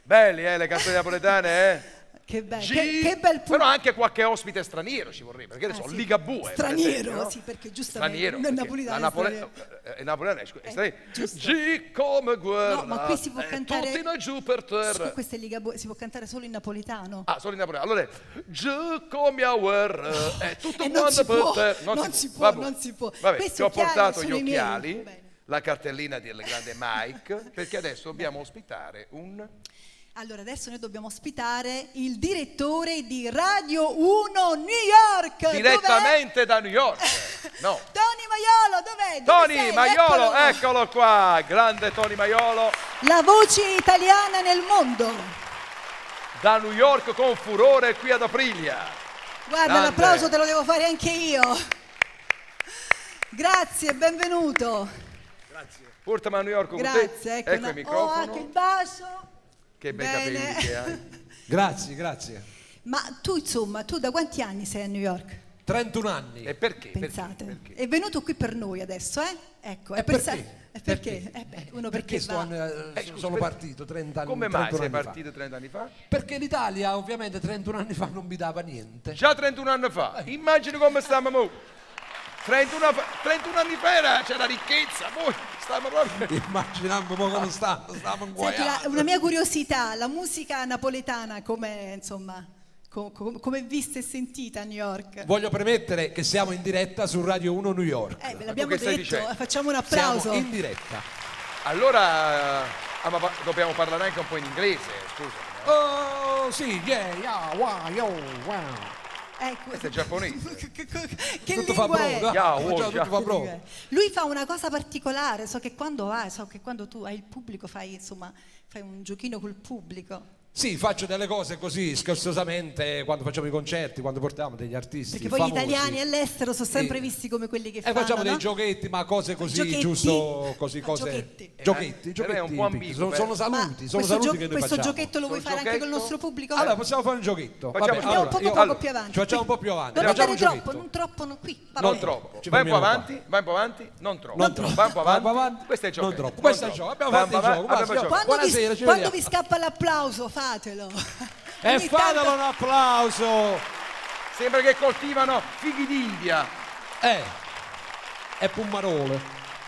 Belli, le canzoni napoletane, Che bello, G- che bel punto. Però anche qualche ospite straniero ci vorrebbe, perché ne so, sì. Ligabue. per Straniero, esempio, no? sì, perché giustamente Straniero. non è perché napoletano, la è straniero. è napoletano, è straniero. giusto. G come guerra. No, ma qui si può cantare- Tutti noi giù per terra. Questa è Ligabue, si può cantare solo in napoletano. Ah, solo in napoletano. Allora, G come a guerra. È tutto E non quanto si per può, terra. non si può, Vabbè. non si può. Vabbè, Questi ti ho occhiali portato gli sono i miei. occhiali, Bene. la cartellina del grande Mike, perché adesso dobbiamo ospitare un... Allora, adesso noi dobbiamo ospitare il direttore di Radio 1 New York. Direttamente da New York. No. Dov'è? Tony Maiolo, dov'è? Dove Tony sei? Maiolo, eccolo qua, grande Tony Maiolo, La voce italiana nel mondo. da New York con furore qui ad Aprilia. Guarda, Grande. l'applauso te lo devo fare anche io. Grazie, benvenuto. Portami a New York con Grazie, te. ecco, Ecco il microfono. anche il bacio. Che bei Bene. capelli che hai. Grazie, grazie. Ma tu, insomma, tu da quanti anni sei a New York? 31 anni. E perché? Pensate. Perché? È venuto qui per noi adesso, eh? Ecco, è perché? perché? uno perché va. scusi, sono per- partito 30 anni Come mai 31 sei anni fa. partito 30 anni fa? Perché l'Italia ovviamente 31 anni fa non mi dava niente. Già 31 anni fa. Immagini come stiamo mo. 31 anni fa c'era ricchezza, poi stavamo proprio... Immaginiamo un po' come stavamo Senti, inguaiati. una mia curiosità, la musica napoletana come insomma come vista e sentita a New York? Voglio premettere che siamo in diretta su Radio 1 New York. Ve l'abbiamo che stai detto, dicendo? facciamo un applauso. Siamo in diretta. Allora, ma dobbiamo parlare anche un po' in inglese, scusa. Oh, sì, yeah, wow, yo, wow. Ecco. Questo è giapponese. Che Tutto fa lingua è? bro, Yeah, facciamo yeah. tutto fa bro. Lui fa una cosa particolare, so che quando tu hai il pubblico fai un giochino col pubblico. Sì, faccio delle cose così scherzosamente quando facciamo i concerti, quando portiamo degli artisti Perché poi famosi. gli italiani all'estero sono sempre Sì. visti come quelli che E fanno, facciamo dei no? giochetti, ma cose così, Giochetti. giusto così, Ah, cose. giochetti. Giochetti, Lei è un po' ambiguo, sono però. saluti, sono questo, saluti che noi questo facciamo. giochetto lo vuoi Sul fare anche col giochetto? nostro pubblico? Allora possiamo fare un giochetto. Facciamo Vabbè, un Andiamo allora, poco io- più avanti. ci facciamo un po' più avanti. Non Facciamo andare un troppo, giochetto. non troppo qui. Va Non bene. troppo. Ci Vai un po' fermiamo avanti, vai un po' avanti, non troppo. Non troppo. Vai un po' Vai un po' avanti. avanti. Questo è il Non gioco. troppo. Questo è il gioco. Abbiamo fatto il gioco. Basta. Buonasera, ci Quando vediamo. vi scappa l'applauso, fatelo. E Ogni fatelo tanto- un applauso. Sembra che coltivano fighi d'India. È Pummarole.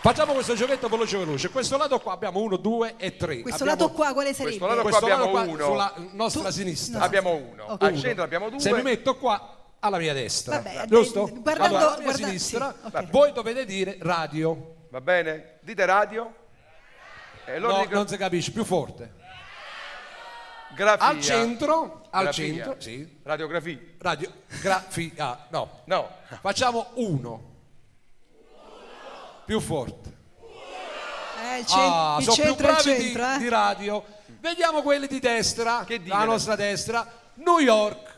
Facciamo questo giochetto veloce. Questo lato qua abbiamo 1, 2 e 3. Questo lato qua quale sarebbe? Questo lato Questo qua abbiamo lato qua uno. sulla nostra sinistra. Abbiamo uno. Ok. Al centro abbiamo due. Se mi metto qua alla mia destra, Vabbè, giusto? guardando- Allora, alla mia guarda- sinistra, sì, ok. voi dovete dire radio. Va bene? Dite radio. E allora No, dico non si capisce, più forte. grafia. Al centro, Grafia. sì. Radiografia. Radiografia, no. No. Facciamo 1. Più forte. Il Sono più centro è il bravi centro, di radio. Vediamo quelli di destra, Che la dire? nostra destra. New York.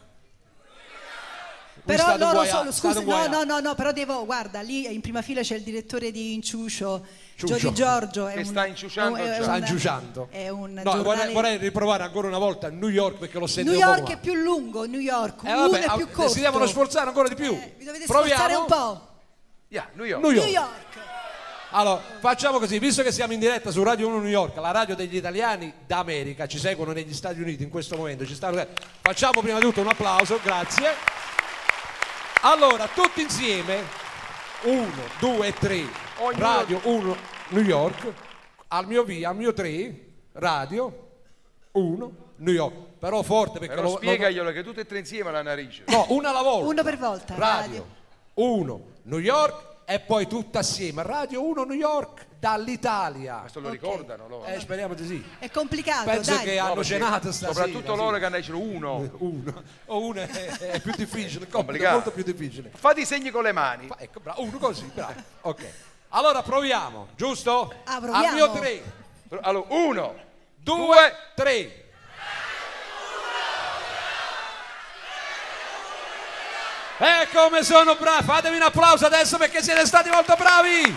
Però State loro guaiati, sono, state scusi, guaiati. no, però guarda, lì in prima fila c'è il direttore di Inciuscio, Ciuscio. Gio Di Giorgio. Che sta inciuciando già. Sta inciuciando. È un No, giornale... vorrei riprovare ancora una volta New York perché l'ho sentito New York poco è fa. più lungo, New York, uno Vabbè, è più corto. si devono sforzare ancora di più. Vi dovete Proviamo. sforzare un po'. Yeah, New York. New New York. York. Allora, facciamo così, visto che siamo in diretta su Radio 1 New York, la radio degli italiani d'America, ci seguono negli Stati Uniti in questo momento, facciamo prima di tutto un applauso, grazie. Allora, tutti insieme, 1, 2, 3, Ognuno- Radio 1 New York, al mio 3, Radio 1 New York, però forte perché Però spiegaglielo che tutte e tre insieme alla narice. No, una alla volta. Uno per volta. Radio 1 New York e poi tutta assieme. Radio 1 New York dall'Italia. Questo lo ricordano loro. Speriamo di sì. È complicato, Penso dai. che No, hanno perché cenato stasera. soprattutto loro che hanno detto uno. Uno è più difficile, è Complicato. molto più difficile. Fate i segni con le mani. Ecco, bravo, uno così, bravo. Ok. Allora proviamo, giusto? Proviamo. Al mio 3, Allora, 1, 2, 3. E come sono bravi, fatevi un applauso adesso perché siete stati molto bravi.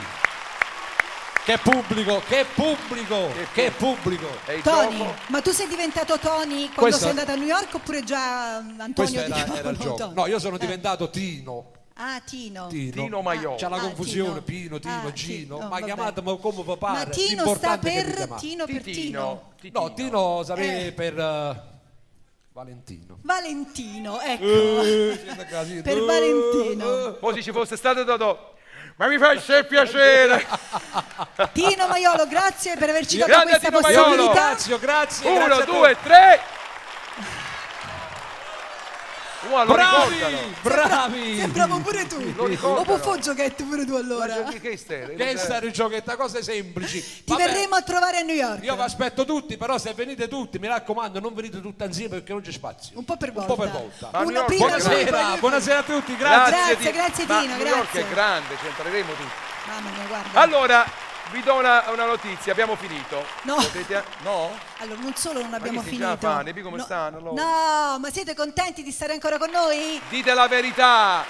Che pubblico, che pubblico, che pubblico. E il Tony, gioco? ma tu sei diventato Tony quando Questo- sei andato a New York oppure già Antonio Questo ti era il chiamavano gioco. Tony? No, io sono diventato Tino. Ah, Tino. Tino Maiolo. C'è la confusione, Tino. Tino, Ah, Gino. Tino, Ma vabbè. chiamatemi come vi pare. Ma Tino sta l'importante è che mi per chiamate. Tino per Tino. No, Tino sapete per Valentino. Valentino, ecco. Siete casini. Per Valentino. Poi se ci fosse stato Totò. Ma mi fa sempre piacere. Tino Maiolo, grazie per averci dato Grande questa Tino Maiolo. possibilità. Grazie, grazie. 1, grazie a 2, tutti. 3. Lo Bravi, ricordano. bravi. Sembravo pure tu. Lo ricordano. Dopo fo giochetto pure tu allora. Che stai? Che stare in giochetta, cose semplici. Ti Vabbè, verremo a trovare a New York. io vi aspetto tutti, però se venite tutti, mi raccomando, non venite tutti insieme perché non c'è spazio. Un po' per Un volta. po' per volta. Ma New Una York- prima Buonasera, noi- buonasera a tutti, grazie. Grazie, Ma Tino, New York grazie. è grande, ci entreremo tutti. Mamma mia, guarda. Allora, vi do una notizia, abbiamo finito. No. No? Allora, non solo non abbiamo chi si già finito. fanno? Come no, stanno loro? no, ma siete contenti di stare ancora con noi? Dite la verità.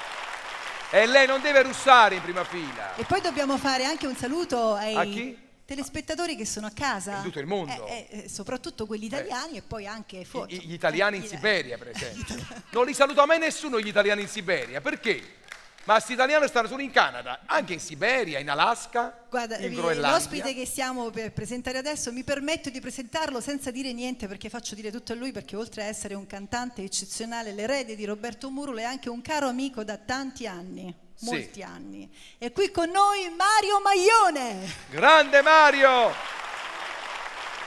E lei non deve russare in prima fila. E poi dobbiamo fare anche un saluto ai A chi? telespettatori che sono a casa. In tutto il mondo. Soprattutto quelli italiani e poi anche fuori. Gli italiani in Siberia, per esempio. Non li saluta mai nessuno gli italiani in Siberia. Perché? Ma questi italiani stanno solo in Canada, anche in Siberia, in Alaska, Guarda, in Groenlandia. l'ospite che stiamo per presentare adesso, mi permetto di presentarlo senza dire niente perché faccio dire tutto a lui, perché oltre a essere un cantante eccezionale, l'erede di Roberto Murolo è anche un caro amico da tanti anni. molti anni. E qui con noi Mario Maglione. Grande Mario!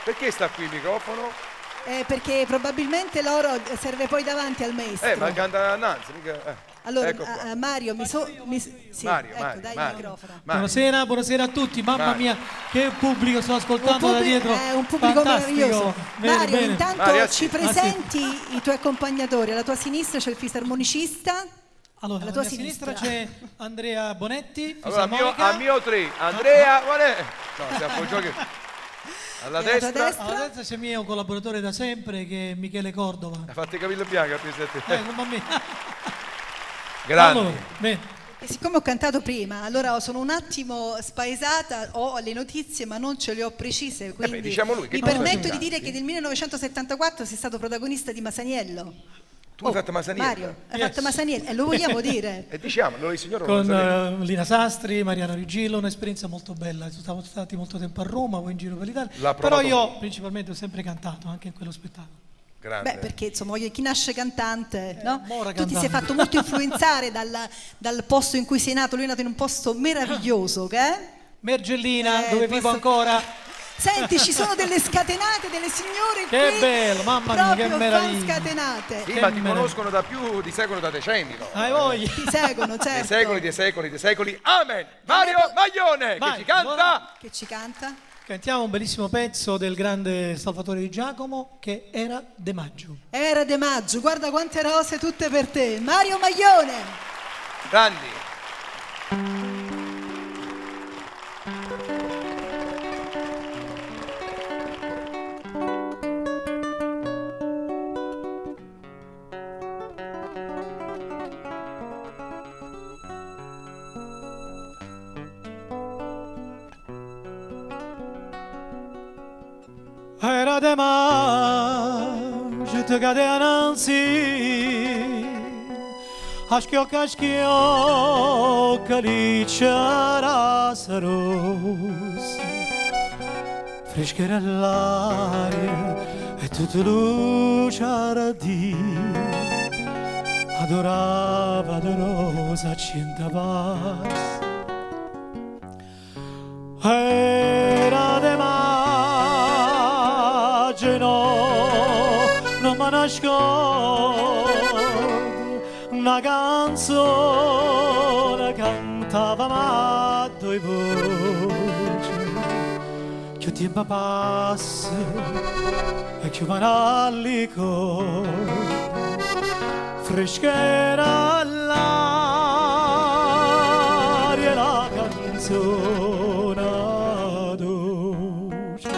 Perché sta qui il microfono? Perché probabilmente loro serve poi davanti al maestro. Ma canta annanzi, mica... Allora, ecco qua. Mario, sì, Mario, ecco, Mario, dai Mario. il microfono. Mario. Buonasera a tutti, mamma Mario. mia, che pubblico sto ascoltando da dietro. È un pubblico fantastico. meraviglioso. Bene, Mario, bene. intanto Mario, ci sì. presenti i tuoi accompagnatori. Alla tua sinistra c'è il fisarmonicista. Allora, alla alla tua mia sinistra sinistra c'è Andrea Bonetti, Allora, fisarmonica. a mio tre, Andrea, qual è? No, si appoggiò che... Alla E alla tua destra, destra? Alla destra c'è mio collaboratore da sempre che è Michele Cordova. ha fatto i capelli bianchi, Mamma mia. grandi. Allora, bene. E siccome ho cantato prima, allora sono un attimo spaesata, ho le notizie ma non ce le ho precise, quindi diciamo lui, che mi cosa permetto canti? di dire che nel 1974 sei stato protagonista di Masaniello. Tu hai fatto Masaniello? Mario, hai fatto Masaniello, e lo vogliamo dire? E diciamolo, il signore non lo Con sapeva. Lina Sastri, Mariano Rigillo, un'esperienza molto bella. Siamo stati molto tempo a Roma, poi in giro per l'Italia. L'ha Però provato io lui. principalmente ho sempre cantato, anche in quello spettacolo. Grande. Beh, perché insomma chi nasce cantante, no? Mora Tu ti sei cantante. fatto molto influenzare dal posto in cui sei nato, lui è nato in un posto meraviglioso, che è? Mergellina, dove vivo posso- ancora. Senti, ci sono delle scatenate, delle signore Che qui, bello, mamma mia, che proprio meraviglia. scatenate. Sì, che ma ti meraviglia. conoscono da più di secoli, da decenni. No? Hai voglia. Ti seguono, Dei certo. secoli, dei secoli, dei secoli. Amen! Mario Maglione, Vai, che ci canta... buona- Che ci canta? Cantiamo un bellissimo pezzo del grande Salvatore Di Giacomo che era De Maggio. Era De Maggio, guarda quante rose tutte per te. Mario Maglione. Grandi. Era De Maggio, te cadea nanzi, a schiocca caliccia rossa, freschera l'aria e tutta luce di, adorava de rosa cinta passa. Era De Maggio, no, non mi nascondo, una canzone cantava ma due voci, che tempo passa e che vanno freschera l'aria e la canzone dolce.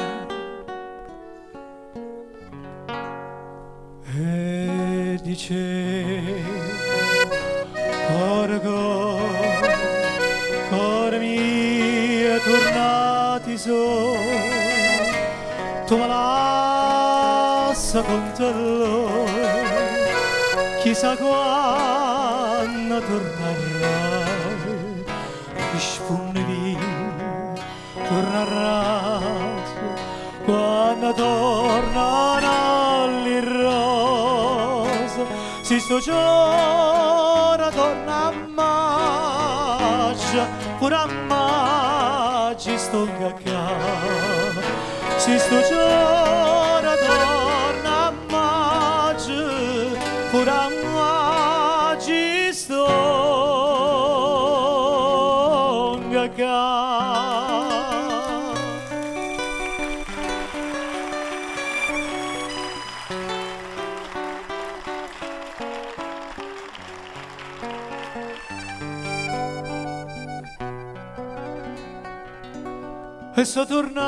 E dice cuore mio tornati so, tu me lascia con te, chissà quando tornerai, mi sfundi tornerà quando tornano le rose, si sto giorno torna a maggio, pure a maggio sto cacà, si sto giorno torna a maggio, pure a maggio sto cacà. E sto tornato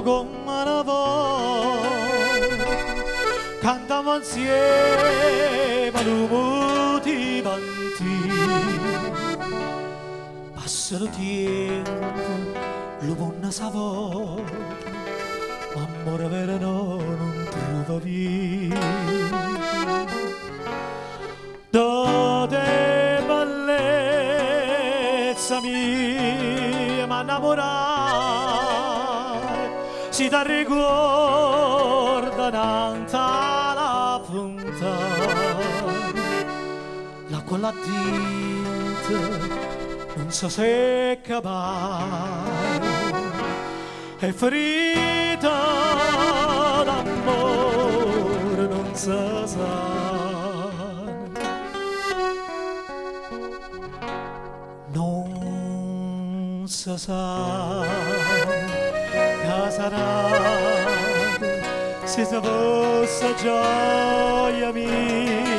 come una volta, cantiamo insieme l'umuti vanti. Passa il tempo, lo buona savore, ma amore vero non trova via. Da te bellezza mia, ma innamorare, si ti ricorda tanta la punta, la con la dita non si secca mai, è ferita d'amore non si sana, non si sa che sarà se fosse gioia mia,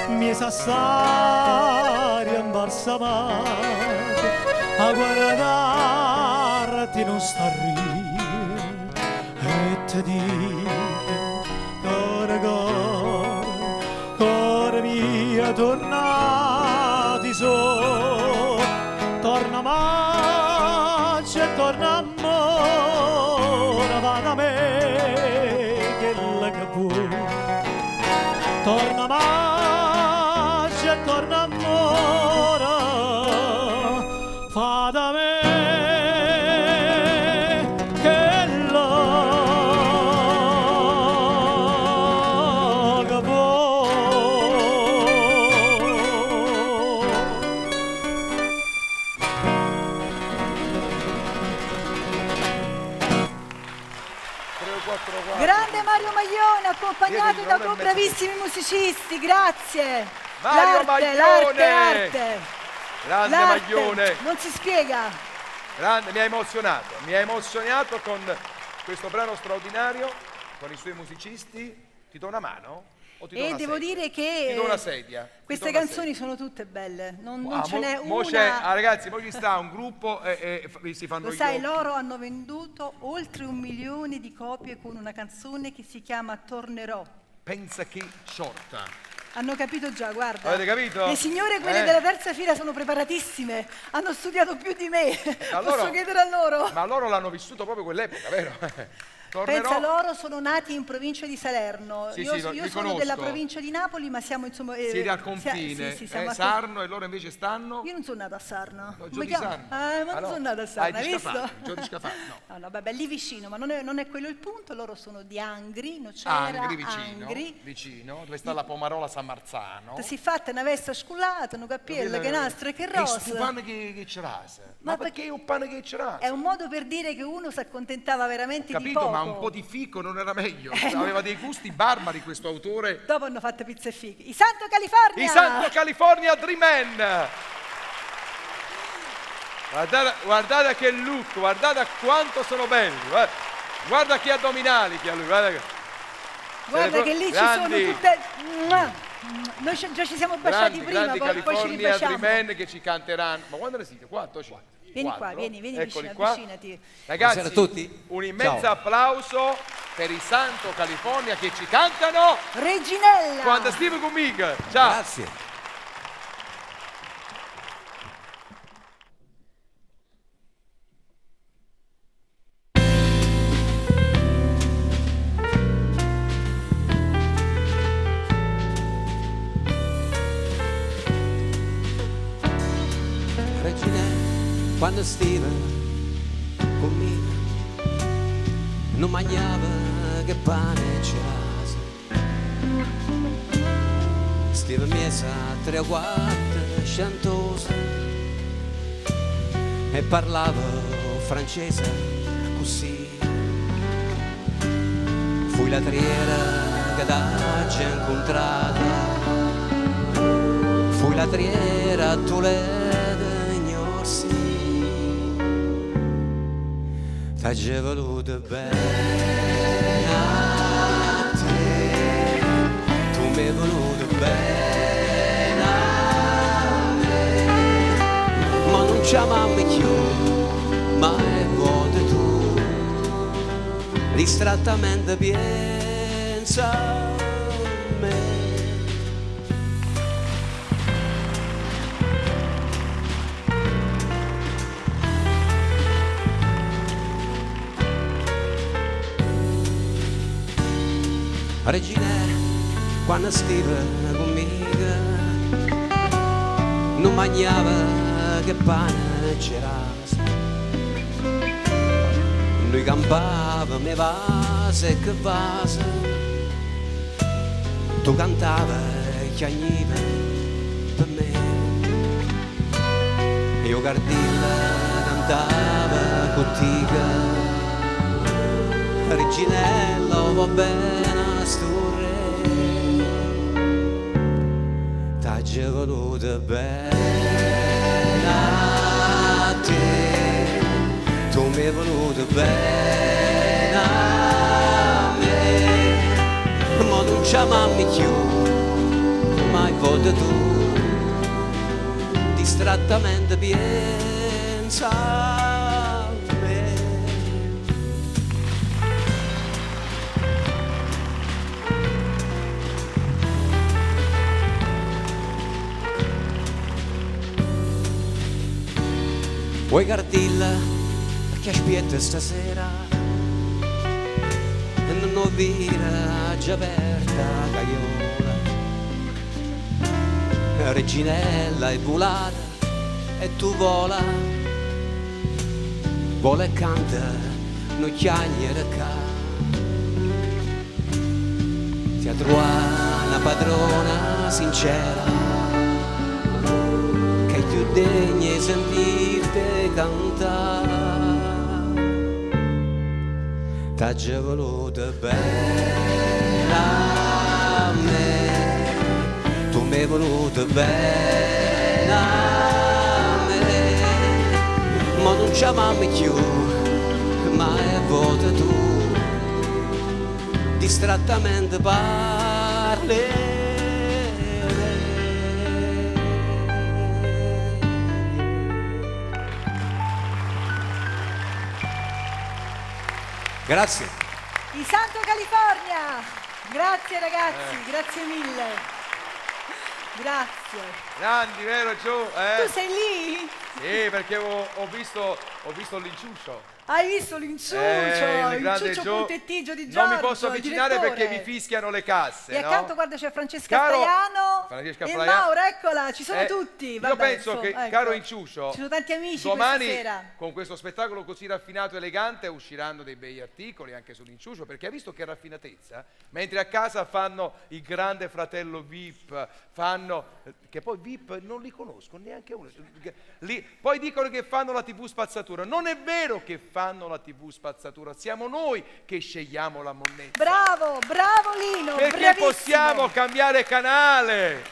mi sassari imbalsamate a guardarti non sta a ridere e ti dico cuore mia tornati so, torna maggio e torna amore, va da me che vuoi, torna maggio e torna amore, fa da me che Grande Mario Maglione, accompagnato da due bravissimi musicisti, grazie. Mario Maglione! L'arte. Grande Maglione. Non si spiega. Grande, mi ha emozionato con questo brano straordinario, con i suoi musicisti. Ti do una mano? O ti do E una devo sedia? dire che Ti do una sedia. queste canzoni sono tutte belle, non ce n'è Mo una. ragazzi, poi ci sta un gruppo e si fanno Lo gli sai, occhi. loro hanno venduto oltre 1 milione di copie con una canzone che si chiama Tornerò. Pensa che sciorta. Hanno capito già, guarda. Avete capito? Le signore, quelle della terza fila, sono preparatissime. Hanno studiato più di me. Posso chiedere a loro? Ma loro l'hanno vissuto proprio quell'epoca, vero? Tornerò. Pensa, loro sono nati in provincia di Salerno. Sì, io sì, sono li della conosco. provincia di Napoli, ma siamo insomma. Siete al confine, sì, siamo Sarno, e loro invece stanno. Io non sono nata a Sarno. No, Come Gio di chiama? Sarno. Ma non no. sono nata a Sarno, hai di visto? Scafati, Gio di Scafati, no. No, vabbè, lì vicino, ma non è quello il punto. Loro sono di Angri, Nocera, Angri, vicino, dove sta la Pomarola San Marzano. Si fatta una veste scullata, una cappiella, che nastra e che E rosa. sto pane che c'era? Ma perché un pane che c'era? È un modo per dire che uno si accontentava veramente di Capito, poco. ma un po' di fico non era meglio. Aveva dei gusti barbari questo autore. Dopo hanno fatto pizza e fichi. I Santo California! I Santo California Dreamen! Guardate che look, guardate quanto sono belli. Guarda che addominali che ha lui. Guarda che lì ci sono tutte. Noi già ci siamo baciati prima, poi ci California ribaciamo. Dreamen che ci canteranno. Ma quando ne siete? 4 o 5? Vieni qua, vieni Eccoli vicino, qua. avvicinati. Ragazzi, Buonasera a tutti. un immenso Ciao. applauso per i Santo California che ci cantano Reginella! quando stiamo con Mig. Ciao. Grazie. Regine, quando stiva conmigo non mangiava che pane e cerasa, stiva messa a 3 o 4 sciantosa e parlava francese così. Fui la triera che t'ha incontrata, fui la triera a Toledo ignorsi, t'ha voluto bene a te, tu mi hai voluto bene a me, ma non ci amammo più, ma è vuoto tu, distrattamente pensa a me. Regina, quando stiva conmigo non mangiava che pane c'era, noi campava me vase e che vase, tu cantava e chiagniva Mio Gardilla cantava cottica, Reginella va bene sto re, t'ha già voluta bene a te, tu mi hai voluta bene a me, ma non ci amammi più, mai vota tu, distrattamente pensa a me. Vuoi Gardilla, che aspetta stasera? E non ho vira già aperta caiola, Reginella è volata e tu vola e canta, non chiagliere ca. Ti ha trovato una padrona sincera, che è più degna di sentirti cantare. T'ha già voluta bene a me, tu mi hai voluta bene a me, ma non ci amammi più, ma è vota tu, distrattamente parli. Grazie. I Santo California! Grazie ragazzi, grazie mille. Grazie. Grandi, vero Gio? Tu sei lì? Sì, perché ho visto l'inciuccio. Hai visto l'inciuccio? Il grande L'inciuccio Gio. puntettigio di Giorgio. Non mi posso avvicinare direttore. perché mi fischiano le casse. E no? accanto guarda c'è Francesca Caro- Staiano Francesca e Staiano. Mauro, eccola, ci sono tutti. Io Vabbè, penso insomma, che, ecco. caro Inciuccio, Ci sono tanti amici domani questa sera. con questo spettacolo così raffinato e elegante usciranno dei bei articoli anche sull'Inciuccio, perché ha visto che raffinatezza, mentre a casa fanno il grande fratello VIP, che poi VIP non li conosco neanche uno, poi dicono che fanno la TV spazzatura. Non è vero che fanno la TV spazzatura, siamo noi che scegliamo la monnezza. Bravo Lino, Perché bravissimo. possiamo cambiare canale.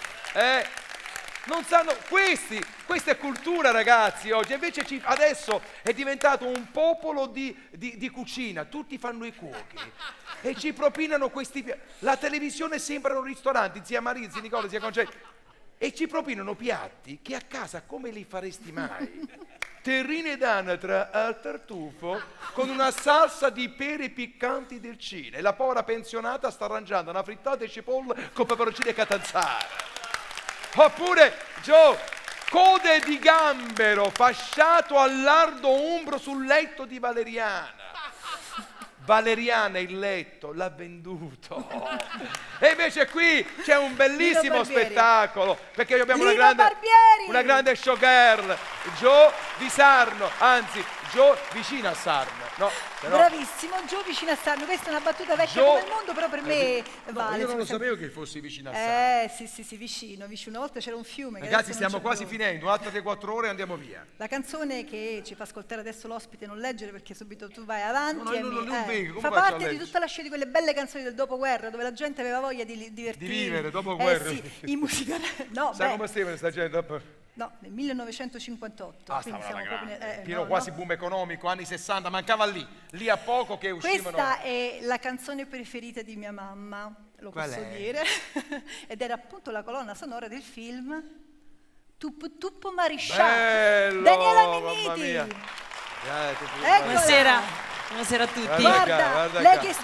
Non sanno, questa è cultura ragazzi oggi, invece adesso è diventato un popolo di cucina, tutti fanno i cuochi e ci propinano la televisione sembrano ristoranti, zia Maria, zia Nicola, zia Concetta, e ci propinano piatti che a casa come li faresti mai? Terrine d'anatra al tartufo con una salsa di pere piccanti del Cile, e la povera pensionata sta arrangiando una frittata di cipolla con peperoncini e catanzara. Oppure, Gio, code di gambero fasciato al lardo umbro sul letto di Valeriana. Valeriana il letto l'ha venduto. E invece qui c'è un bellissimo spettacolo, perché abbiamo una grande showgirl, Gio di Sarno, anzi Gio vicino a Sarno. No, però... Bravissimo, Gio vicino a Sarno. Questa è una battuta vecchia come il mondo, però per me vale. Io non lo sapevo che fossi vicino a Sarno. Sì, vicino. Una volta c'era un fiume. Ragazzi, stiamo quasi finendo, altre 4 ore e andiamo via. La canzone che ci fa ascoltare adesso l'ospite, non leggere perché subito tu vai avanti. Fa parte di tutta la scia di quelle belle canzoni del dopoguerra dove la gente aveva voglia di divertirsi. Di vivere dopoguerra. Sì, in musica. No, sai come stiamo questa gente dopo? No, nel 1958. Stava siamo proprio pieno quasi boom economico, anni 60, mancava lì a poco che uscivano. Questa è la canzone preferita di mia mamma, lo posso dire, ed era appunto la colonna sonora del film Tuppo Tuppo Mariscià. Daniela Minniti. Buonasera a tutti. Guarda lei che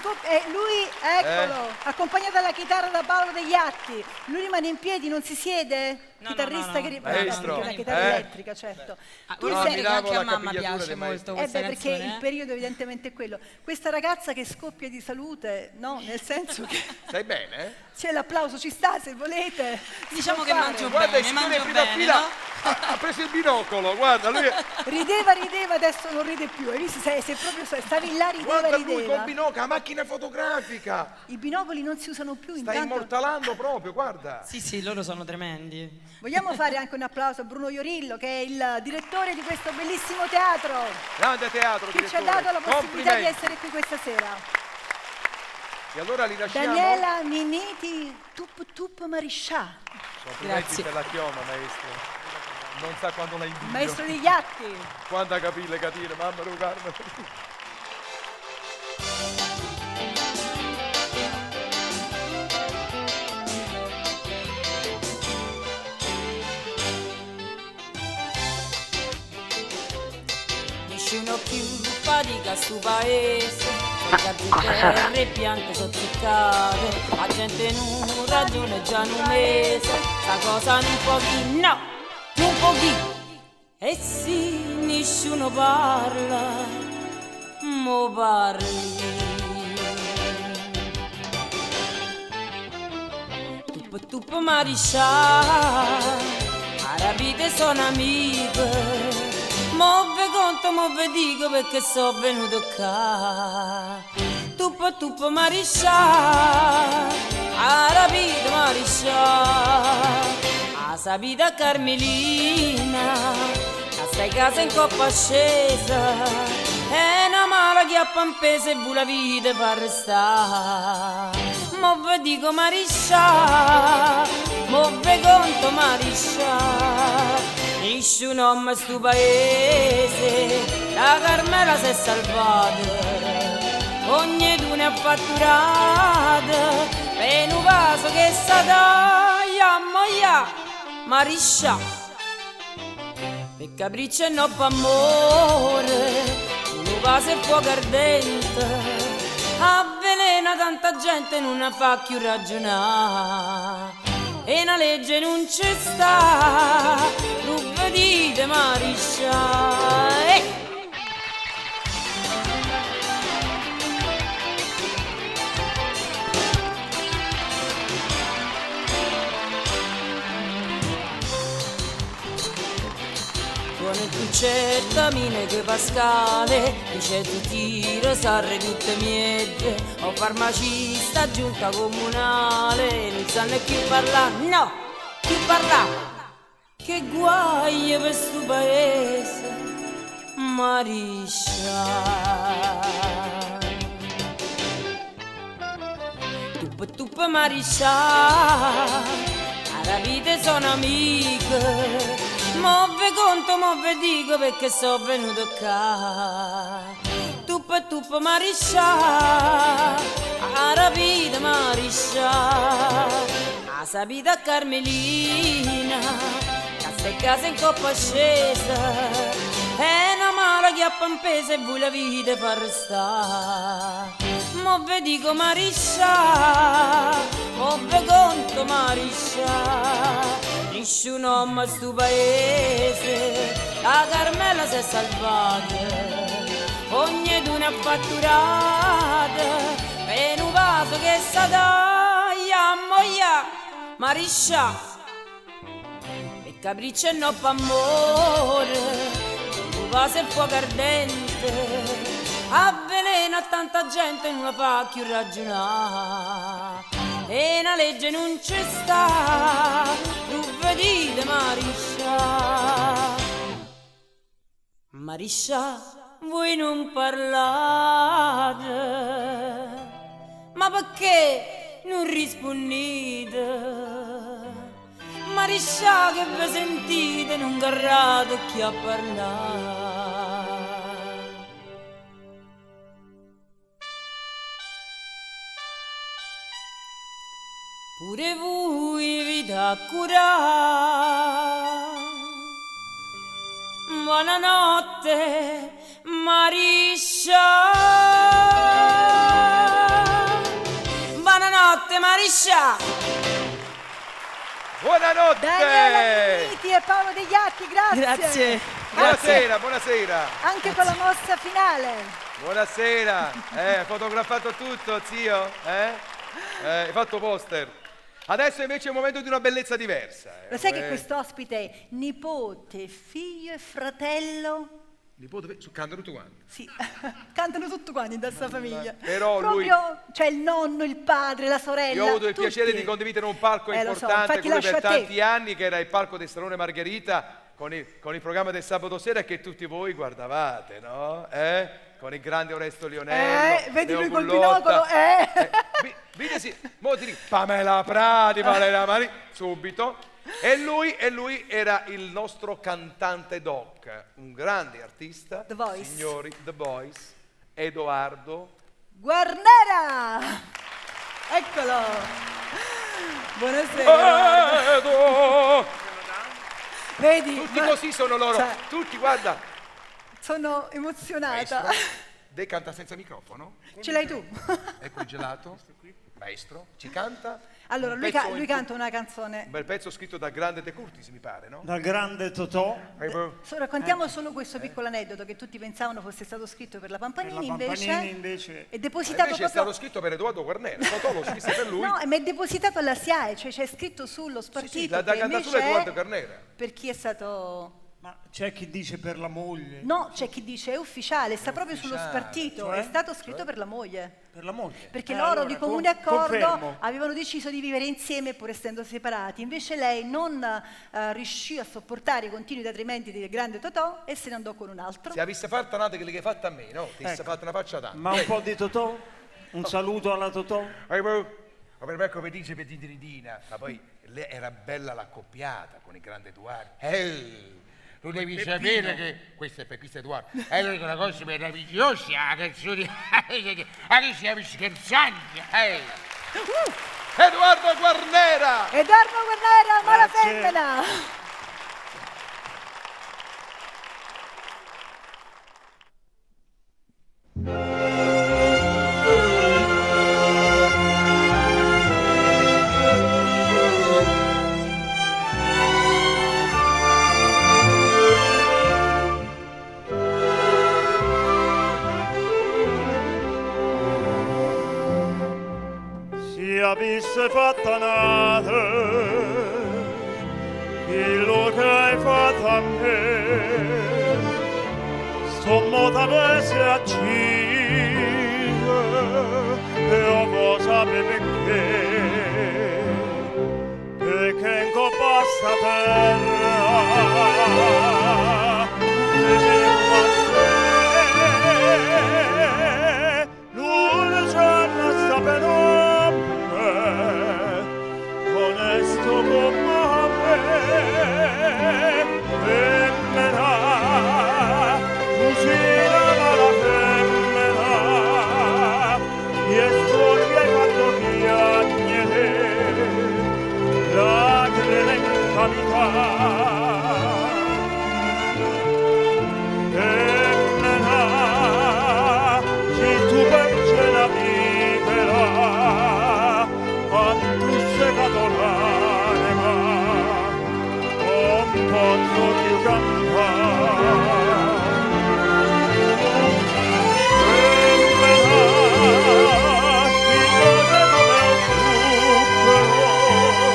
lui, eccolo, accompagnato dalla chitarra da Paolo Degli Atti. Lui rimane in piedi, non si siede? Chitarrista che Maestro. la chitarra elettrica, certo. Anche a mamma piace molto questa perché canzone, il periodo evidentemente è quello. Questa ragazza che scoppia di salute, no? Nel senso che... Stai bene? C'è l'applauso, ci sta se volete. Diciamo che mangio guarda, bene, mangio prima bene, fila no? ha preso il binocolo, guarda lui. Rideva, adesso non ride più. Hai visto? Si è proprio Stavi là, Guarda lui rideva. col binocolo, la macchina fotografica. I binocoli non si usano più, Stai intanto... immortalando proprio, guarda. Sì, loro sono tremendi. Vogliamo fare anche un applauso a Bruno Iorillo, che è il direttore di questo bellissimo teatro, Grande teatro, che ci ha direttore. dato la possibilità di Complimenti. essere qui questa sera. E allora li lasciamo. Daniela Minniti, Tup Mariscià, Complimenti per la chioma, maestro. Non sa quando la invidio. maestro degli atti. Quando capire, mamma mia, Carmen. Nessuno più fatica stu paese, le terre piante sottoccate, la gente non ragione già un mese, sta cosa non pochi, no, non pochi. E sì, nessuno parla, mo parli. Tup Mariscià, arabite sono amiche. Move conto, move dico perché so venuto qua. Tup Mariscià, arabite Mariscià, a sapita Carmelina, a stai casa in coppa scesa, è una mala che a Pampese e vu la vita fa restare. Move dico Mariscià, move conto Mariscià, nessun uomo stu paese, la Carmela si è salvata, ognuno ha fatturato, per un vaso che sa taglia, moia, Mariscià, per capriccio e no per amore, un vaso è fuoco ardente, avvelena tanta gente non fa più ragionare, e una legge non ci sta, non vedete Mariscià. Con il puccetta mine che Pascale, dice tu tira, sarre tutte miette, o farmacista, giunta comunale, non sanno più parlare, no, più parlare. Che guai per sto paese, Mariscià. Tup Mariscià, la vita sono amiche, move conto, move dico perché so venuto qua. Tup Mariscià, la vita Mariscià, a sapita Carmelina, e casa in coppa scesa, è una mala che a Pampese e vuoi la vita fa restare. Move dico Mariscià, move conto Mariscià, nessun uomo stu paese, la Carmela si è salvata, ognuno ha fatturato, per un vaso che sa taglia, moia, Mariscià. Capriccio e no p'amore, un vaso e fuoco ardente, avvelena tanta gente non la fa più ragionare, e una legge non ci sta, non vedete Mariscià. Mariscià, voi non parlate, ma perché non rispondete? Mariscià che vi sentite non garrate chi a parlare. Pure voi vi da curare. Buonanotte Mariscià. Buonanotte Mariscià. Buonanotte! Daniela Minniti e Paolo Degli Atti, grazie. Buonasera, buonasera. Anche con la mossa finale. Buonasera. Hai fotografato tutto, zio? Hai fatto poster. Adesso invece è un momento di una bellezza diversa. Lo sai che quest'ospite è nipote, figlio e fratello nipote, cantano tutti quanti. Sì, cantano tutti quanti da questa famiglia. Però proprio, c'è il nonno, il padre, la sorella. Io ho avuto il tutti. piacere di condividere un palco Lo so, importante infatti con lui lascio per a te. tanti anni, che era il palco del Salone Margherita, con il programma del sabato sera che tutti voi guardavate, no? Con il grande Oresto Lionello, vedi Leo lui col Gullotta. binocolo, Videsi, mo ti dico, Pamela Prati, Valeria Mari, subito. E lui era il nostro cantante doc, un grande artista, The Voice. signori, The Voice, Edoardo Guarnera! Eccolo! Buonasera. Edo! Vedi? Tutti così sono loro, cioè, tutti, guarda. Sono emozionata. Maestro, lei canta senza microfono? Ce l'hai tu? Ecco il gelato. Maestro, ci canta? Allora, Un lui, pezzo lui canta una canzone. Un bel pezzo scritto da grande De Curtis, mi pare, no? Dal grande Totò. Raccontiamo solo questo piccolo aneddoto che tutti pensavano fosse stato scritto per la Pampanini, invece è depositato Invece è proprio... stato scritto per Edoardo Guarnera, Totò lo scrisse per lui. No, ma è depositato alla SIAE, cioè c'è scritto sullo spartito. Sì, da cantare solo Edoardo Guarnera. Per chi è stato... Ma c'è chi dice per la moglie. No, c'è chi dice è ufficiale, sta proprio sullo spartito, cioè? è stato scritto per la moglie. Per la moglie. Perché loro allora, di comune accordo confermo. avevano deciso di vivere insieme pur essendo separati, invece lei non riuscì a sopportare i continui detrimenti del grande Totò e se ne andò con un altro. Se avesse fatto una che le hai fatta a me, no? Ti sei fatta una faccia tanto. Ma un po' di Totò? Un saluto alla Totò? Per me come dice Pettiridina, ma poi lei era bella l'accoppiata con il grande Edoardo. Tu devi sapere che questo è Peppino Edoardo. È una cosa meravigliosa, la canzone. Che stiamo scherzando. Edoardo Guarnera! Edoardo Guarnera, ma la femmina! Avesse fatta nata quello che hai fatto a me sommo t'avesse acciso e ho cosa perché in coppa sta terra non c'è sta per onesto come me femmina uscirà la femmina e stormi hai fatto piagnere lacrime in cavità femmina se tu perce la vivera quando segato l'anima non posso più cantare femmina ti dove come un zucchero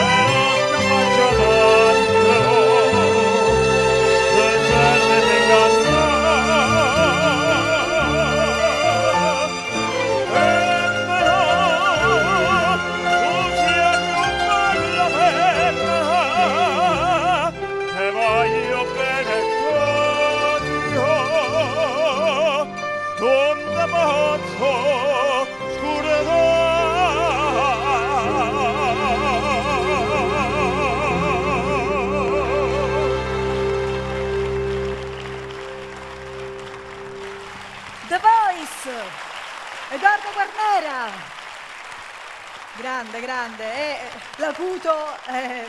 e non ti faccia l'altro deserve di The Voice, Edoardo Guarnera, grande, l'acuto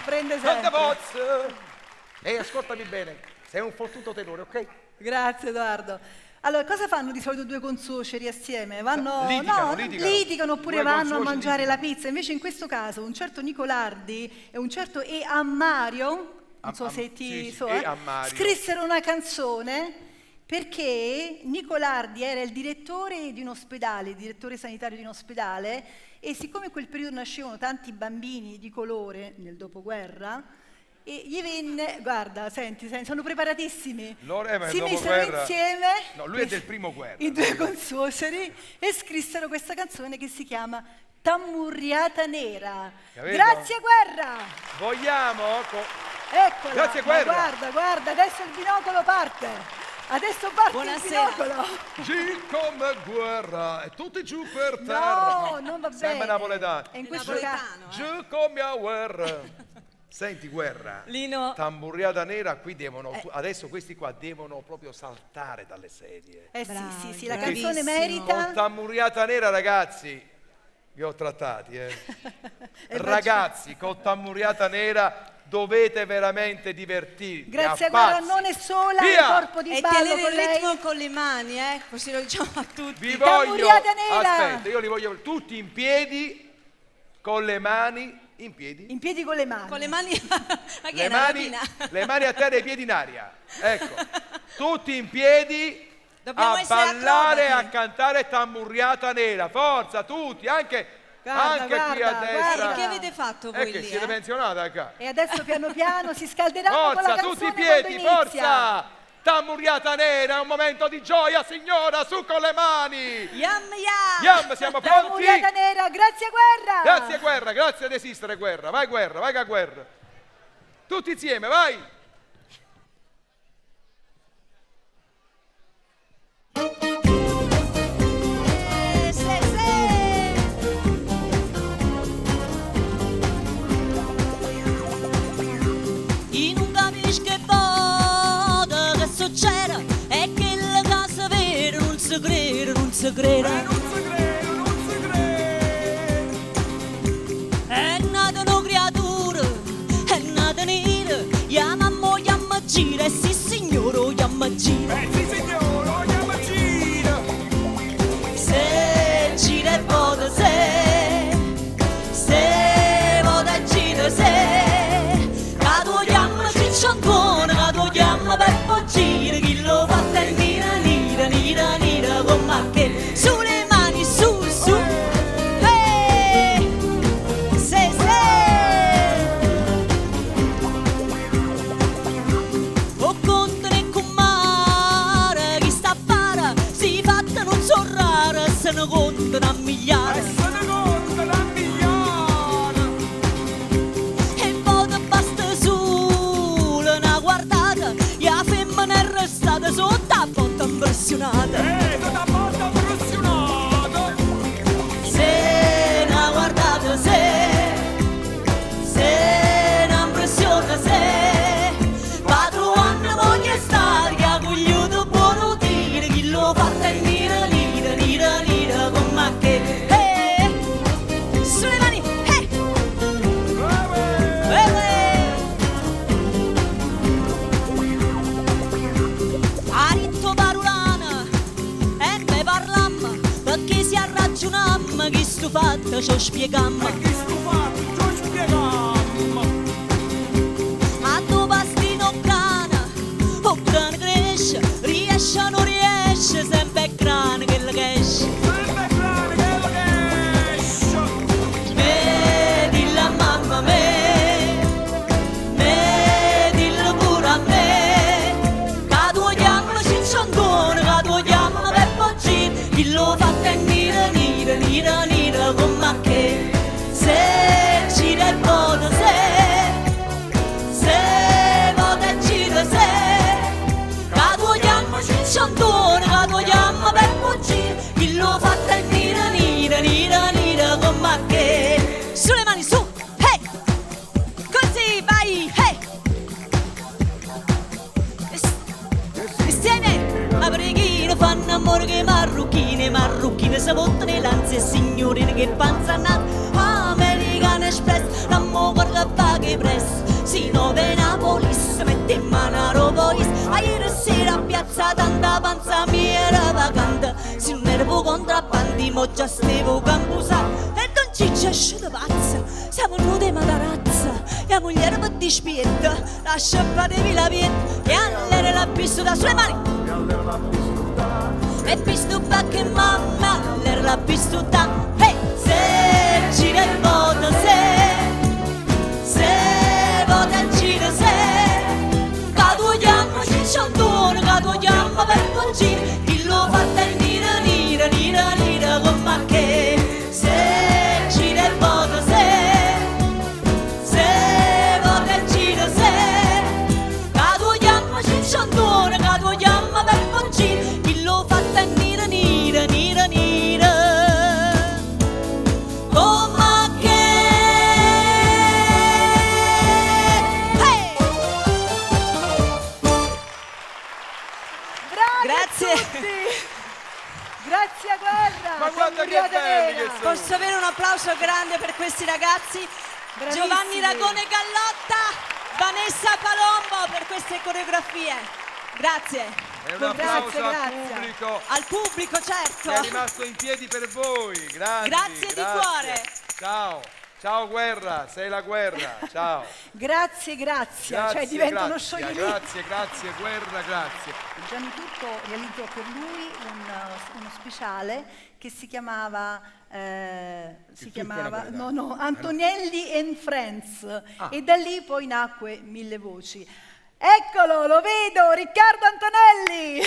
prende sempre. The Voice! Ehi, ascoltami bene, sei un fottuto tenore, ok? Grazie Edoardo. Allora, cosa fanno di solito due consuoceri assieme? Vanno, litigano oppure Due vanno a consuoceri mangiare litigano. la pizza. Invece in questo caso un certo Nicolardi e un certo E. Ammario, non so se ti so, E. Ammario. scrissero una canzone perché Nicolardi era il direttore di un ospedale, il direttore sanitario di un ospedale, e siccome in quel periodo nascevano tanti bambini di colore nel dopoguerra, e gli venne, guarda, senti, sono preparatissimi. Ma si dopo misero guerra- insieme, No, lui è del primo guerra. i due consuoceri, e scrissero questa canzone che si chiama Tammurriata Nera. Capito? Grazie Guerra! Vogliamo? Eccola! Grazie, ma Guerra. guarda, adesso il binocolo parte! Adesso parte Buonasera. il binocolo! G come guerra e tutti giù per terra. No, non va bene. Sembra napoletano. E in questo napoletano, Giù come a guerra. Senti Guerra, Lino. Tamburriata Nera, qui devono, adesso questi qua devono proprio saltare dalle sedie. Sì, sì, la bravissimo. canzone merita. Con Tamburriata Nera, ragazzi, vi ho trattati, ragazzi, con Tamburriata Nera dovete veramente divertirvi. Grazie a Guerra, pazzi. non è sola, Via! il corpo di E ballo tenere con il lei. ritmo con le mani, così lo diciamo a tutti. Vi voglio, Tamburriata Nera! aspetta, io li voglio tutti in piedi, con le mani, in piedi. In piedi con le mani. Con le mani, ma che è Le una mani, rapina? le mani a terra e i piedi in aria. Ecco, tutti in piedi Dobbiamo a essere ballare e acrobati. a cantare Tamburriata Nera. Forza, tutti, anche Guarda, qui a guarda, destra. guarda. Che avete fatto voi che lì? siete pensionata qua. E adesso piano piano si scalderanno con la Forza, canzone tutti i quando piedi, inizia. forza! Tamburriata Nera, è un momento di gioia, signora, su con le mani! Yam Yam, siamo pronti? Tamburriata Nera, grazie Guerra! Grazie Guerra, grazie ad esistere Guerra, vai a Guerra. Tutti insieme, vai! Chi non capisce che vada, che succede, è che la casa vera non si crede, non si crede. È nata una creatura, è nata nera, chiama mo, chiama gira, e sì signore, chiama gira. Se gira e vota, se vota gira, se cado chiama cicciantone, cado chiama Peppo gira, chi lo fa è nira, nira, nira, nira, come che sulle mani, su, su, se, o conto ne comare, chi sta a fare, si fatta non so rara, se ne contano a migliaia. E vota basta solo una guardata, e la femmina è restata sotto a botta impressionata. Se una guardata, se una impressione, se padrone voglio stare, che ha cogliuto buono dire, chi lo fa è nira, nira, nira, nira, come che sulle mani, Aritto parolana, e me parlamma, perché si arragionamma, chi sto fatto ci spiegam. A tu pastino cana, o grana cresce, riesce o non riesce, sempre è grana che la cresce. Me dilla mamma me dilla pure a me, che tu chiama cicciantone, che tu chiama Peppo gira, chi lo fa è nira, nira, nira, nira, come che se gira e vota, se vota e gira, se che tu chiama cicciantone, che tu chiama Peppo gira, chi lo fa è nira, nira, nira, nira, come che sulle mani su, così vai, insieme a preghino fanno amore che marrucchine, marrucchine si vottano le lanze e signorine che panza nata, American Express, l'ammo guarda paghe presso, si nove Napoli, si mette in mano a Ropolis, a ieri sera a piazza tanta panza mia era vacante, si non ero contrabbandi, mo già stevo campusato, e Don Ciccio esce da pazza, siamo nude matarazza, e moglie per di spietta, lascia patevi la pietta, e all'era l'ha vissuta sulle mani, e visto che mamma, all'era l'ha vissuta, se gira e vota, se vota e gira, se Brigata belli Nera. che sono. Posso avere un applauso grande per questi ragazzi? Bravissimi. Giovanni Ragone Gallotta, Vanessa Palombo per queste coreografie. Grazie. E un applauso Grazie, al grazie. pubblico Al pubblico, certo. che è rimasto in piedi per voi. Grandi, Grazie di cuore. Ciao. Ciao Guerra, sei la Guerra. Ciao. Grazie, cioè diventa uno scioglimento. Grazie, Guerra, grazie. Gianni Turco realizzò per lui uno speciale che si chiamava Antonelli and Friends e da lì poi nacque Mille Voci. Eccolo, lo vedo, Riccardo Antonelli!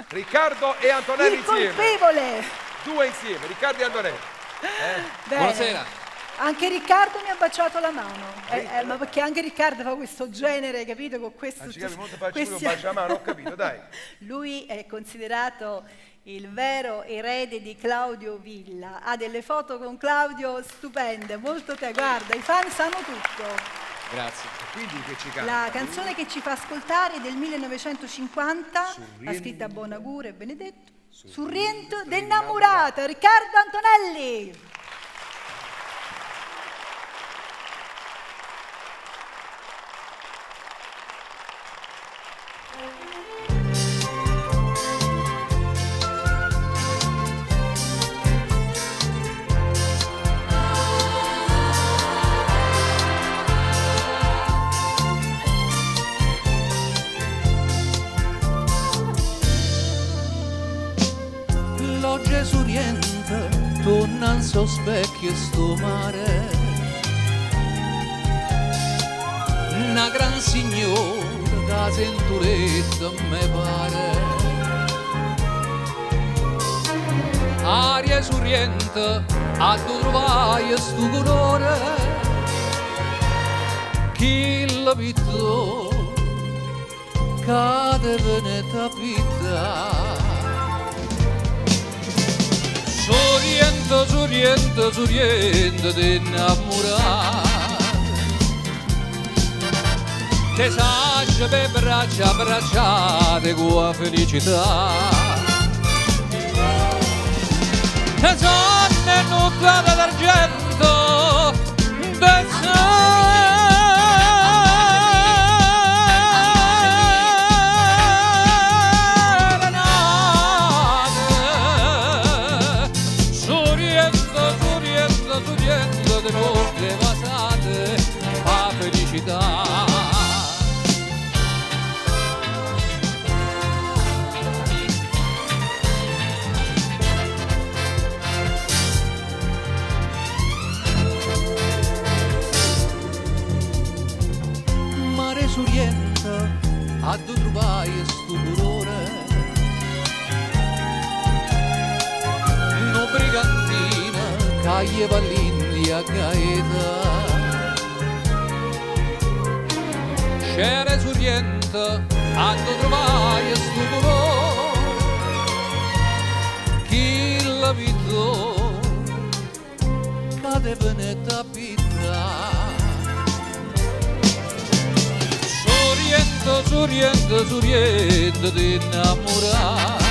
Riccardo e Antonelli Il insieme. colpevole! Due insieme, Riccardo e Antonelli. Bene. Buonasera. Anche Riccardo mi ha baciato la mano, ma perché anche Riccardo fa questo genere, capito? Con questo, Questi... mano, ho capito, dai. Lui è considerato il vero erede di Claudio Villa, ha delle foto con Claudio stupende, molto guarda, i fan sanno tutto. Grazie. Quindi che ci canta? La canzone che ci fa ascoltare è del 1950, ha scritta Bonagure e Benedetto, Surriento dell'innamorata, Riccardo Antonelli. L'oggi suriente torna al suo specchio sto mare, una gran signora da centuretta me pare, aria suriente a tu trovai sto colore, chi l'ha visto cade veneta pitta. Suriente di innamorare, te sagge per braccia abbracciate con la felicità, te sonne nutrate d'argento, te di notte basate a felicità. Mare surienta a tu trovai sto colore, no brigantina caglie l'India caeta, c'era suriente a tu trovai sto colore, chi l'ha visto cade veneta pitta. Suriente di innamorare,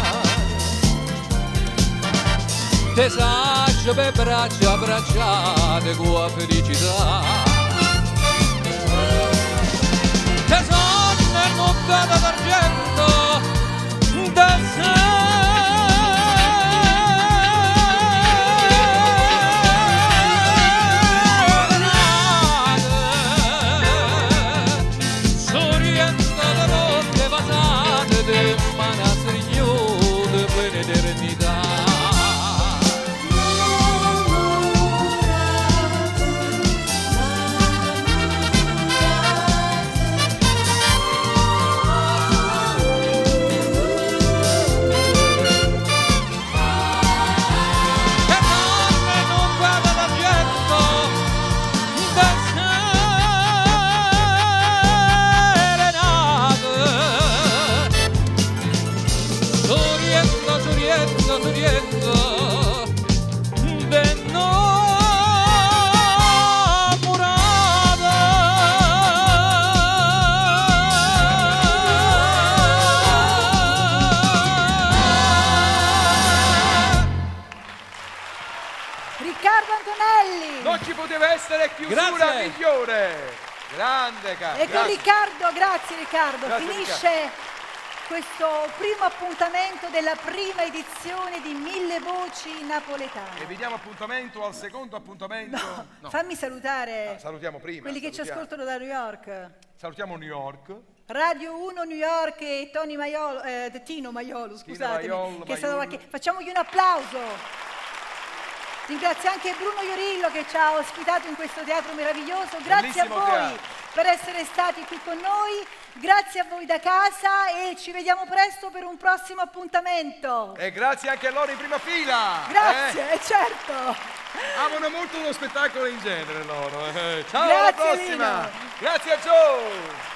te sagge per braccia abbracciate con la felicità, te sonne nutrate d'argento, te Riccardo Antonelli. Non ci poteva essere chiusura Grazie. migliore. Grande, E con Riccardo, grazie Riccardo, Grazie, finisce questo primo appuntamento della prima edizione di 1000 Voci Napoletane. E vi diamo appuntamento al secondo appuntamento. No. Fammi salutare salutiamo prima. quelli che ci ascoltano da New York. Salutiamo New York. Radio 1 New York e Tino Maiolo, scusatemi, che è stato anche. Facciamogli un applauso. Ringrazio anche Bruno Iorillo che ci ha ospitato in questo teatro meraviglioso. Grazie Bellissimo a voi teatro. per essere stati qui con noi. Grazie a voi da casa e ci vediamo presto per un prossimo appuntamento. E grazie anche a loro in prima fila. Grazie, certo. Amano molto uno spettacolo in genere loro. Ciao, Grazie, alla prossima. Lino. Grazie a Joe.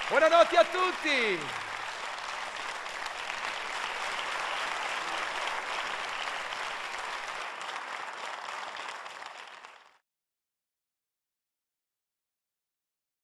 Buonanotte a tutti.